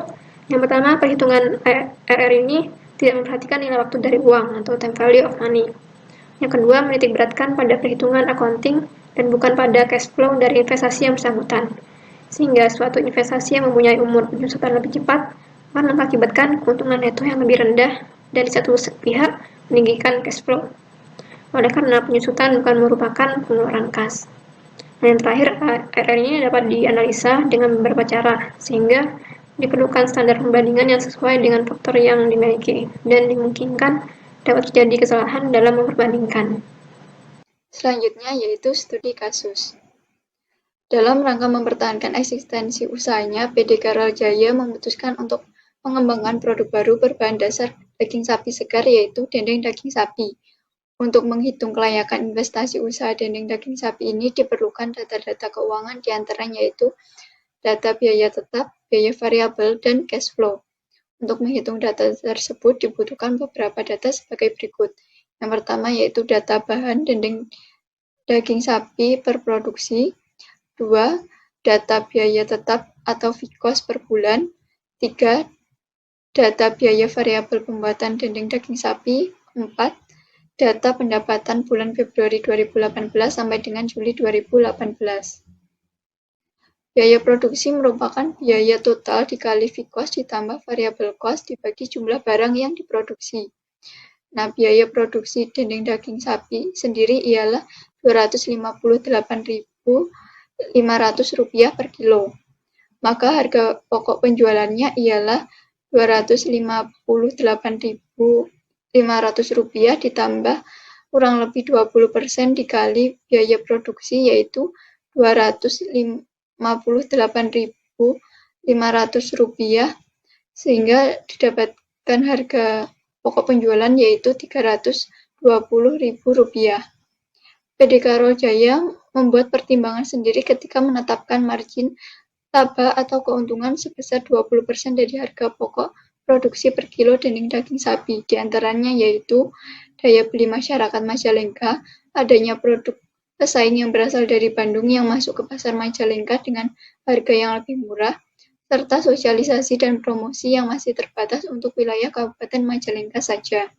yang pertama, perhitungan RR ini tidak memperhatikan nilai waktu dari uang atau time value of money. Yang kedua, menitik beratkan pada perhitungan accounting dan bukan pada cash flow dari investasi yang bersangkutan. Sehingga suatu investasi yang mempunyai umur penyusutan lebih cepat akan mengakibatkan keuntungan neto yang lebih rendah dan di satu pihak meninggikan cash flow. Oleh karena penyusutan bukan merupakan pengeluaran kas. Dan yang terakhir, RR ini dapat dianalisa dengan beberapa cara, sehingga diperlukan standar pembandingan yang sesuai dengan faktor yang dimiliki, dan dimungkinkan dapat terjadi kesalahan dalam memperbandingkan. Selanjutnya yaitu studi kasus. Dalam rangka mempertahankan eksistensi usahanya, PT Karel Jaya memutuskan untuk mengembangkan produk baru berbahan dasar daging sapi segar, yaitu dendeng daging sapi. Untuk menghitung kelayakan investasi usaha dendeng daging sapi ini diperlukan data-data keuangan diantaranya yaitu data biaya tetap, biaya variabel, dan cash flow. Untuk menghitung data tersebut dibutuhkan beberapa data sebagai berikut. Yang pertama yaitu data bahan dendeng daging sapi per produksi. 2. Data biaya tetap atau fixed cost per bulan. 3. Data biaya variabel pembuatan dendeng daging sapi. 4. Data pendapatan bulan Februari 2018 sampai dengan Juli 2018. Biaya produksi merupakan biaya total dikali fixed cost ditambah variable cost dibagi jumlah barang yang diproduksi. Nah, biaya produksi dendeng daging sapi sendiri ialah Rp258.500 per kilo. Maka harga pokok penjualannya ialah Rp258.500 ditambah kurang lebih 20% dikali biaya produksi yaitu Rp258.500 sehingga didapatkan harga pokok penjualan yaitu Rp320.000. PT Karel Jaya membuat pertimbangan sendiri ketika menetapkan margin laba atau keuntungan sebesar 20% dari harga pokok produksi per kilo dendeng daging sapi, diantaranya yaitu daya beli masyarakat Majalengka, adanya produk pesaing yang berasal dari Bandung yang masuk ke pasar Majalengka dengan harga yang lebih murah, serta sosialisasi dan promosi yang masih terbatas untuk wilayah Kabupaten Majalengka saja.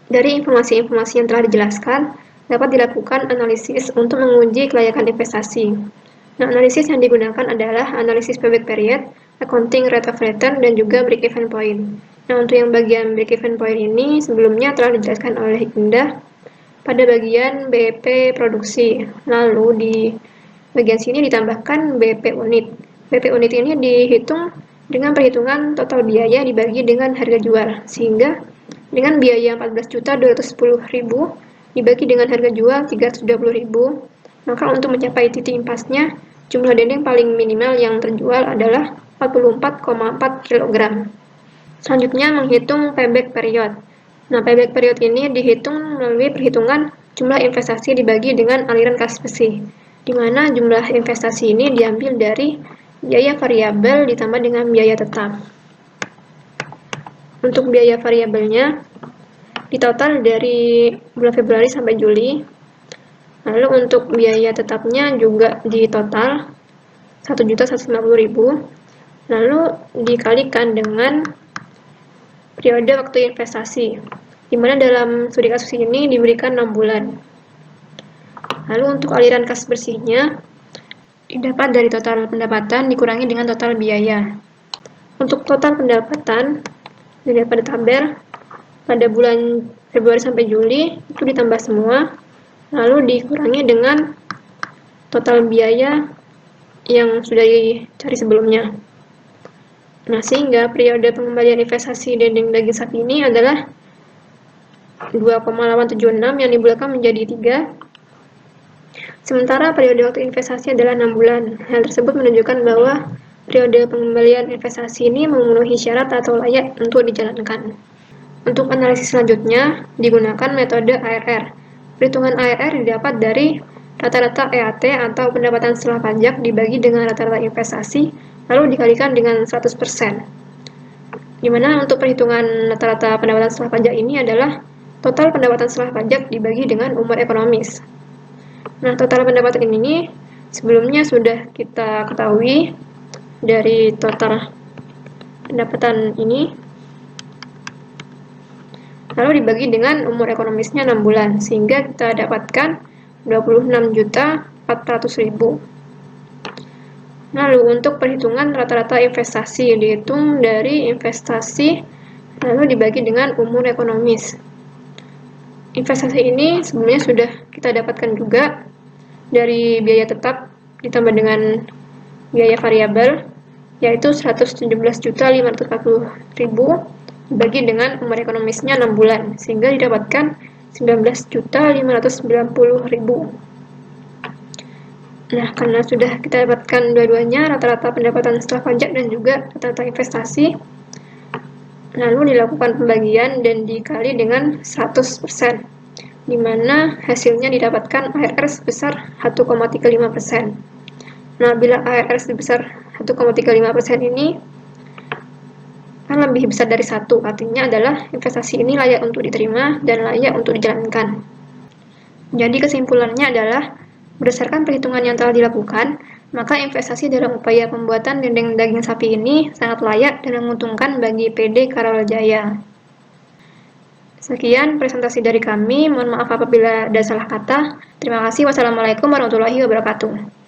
Dari informasi-informasi yang telah dijelaskan, dapat dilakukan analisis untuk menguji kelayakan investasi. Nah, analisis yang digunakan adalah analisis payback period, accounting rate of return, dan juga break-even point. Nah, untuk yang bagian break-even point ini sebelumnya telah dijelaskan oleh Indah pada bagian BP produksi. Lalu di bagian sini ditambahkan BP unit. BP unit ini dihitung dengan perhitungan total biaya dibagi dengan harga jual, sehingga dengan biaya 14.210.000 dibagi dengan harga jual 320.000, maka untuk mencapai titik impasnya, jumlah dendeng paling minimal yang terjual adalah 44,4 kg. Selanjutnya menghitung payback period. Nah, payback period ini dihitung melalui perhitungan jumlah investasi dibagi dengan aliran kas besi, di mana jumlah investasi ini diambil dari biaya variabel ditambah dengan biaya tetap. Untuk biaya variabelnya ditotal dari bulan Februari sampai Juli. Lalu untuk biaya tetapnya juga ditotal 1.150.000. Lalu dikalikan dengan periode waktu investasi, di mana dalam studi kasus ini diberikan 6 bulan. Lalu untuk aliran kas bersihnya didapat dari total pendapatan dikurangi dengan total biaya. Untuk total pendapatan dilihat pada tabel, pada bulan Februari sampai Juli itu ditambah semua, lalu dikurangi dengan total biaya yang sudah dicari sebelumnya. Nah, sehingga periode pengembalian investasi dendeng daging sapi ini adalah 2,876 yang dibulatkan menjadi 3. Sementara periode waktu investasi adalah 6 bulan. Hal tersebut menunjukkan bahwa periode pengembalian investasi ini memenuhi syarat atau layak untuk dijalankan. Untuk analisis selanjutnya, digunakan metode ARR. Perhitungan ARR didapat dari rata-rata EAT atau pendapatan setelah pajak dibagi dengan rata-rata investasi, lalu dikalikan dengan 100%. Di mana untuk perhitungan rata-rata pendapatan setelah pajak ini adalah total pendapatan setelah pajak dibagi dengan umur ekonomis. Nah, total pendapatan ini sebelumnya sudah kita ketahui dari total pendapatan ini, lalu dibagi dengan umur ekonomisnya 6 bulan, sehingga kita dapatkan 26.400.000. Lalu untuk perhitungan rata-rata investasi dihitung dari investasi lalu dibagi dengan umur ekonomis. Investasi ini sebelumnya sudah kita dapatkan juga dari biaya tetap ditambah dengan biaya variabel, yaitu 117.540.000 dibagi dengan umur ekonomisnya 6 bulan, sehingga didapatkan 19.590.000. Nah, karena sudah kita dapatkan dua-duanya, rata-rata pendapatan setelah pajak dan juga rata-rata investasi, lalu dilakukan pembagian dan dikali dengan 100%, di mana hasilnya didapatkan ARR sebesar 1,35%. Nah, bila ARR sebesar 1,35% ini kan lebih besar dari 1, artinya adalah investasi ini layak untuk diterima dan layak untuk dijalankan. Jadi kesimpulannya adalah, berdasarkan perhitungan yang telah dilakukan, maka investasi dalam upaya pembuatan dendeng daging sapi ini sangat layak dan menguntungkan bagi PD Karawal Jaya. Sekian presentasi dari kami, mohon maaf apabila ada salah kata. Terima kasih, wassalamualaikum warahmatullahi wabarakatuh.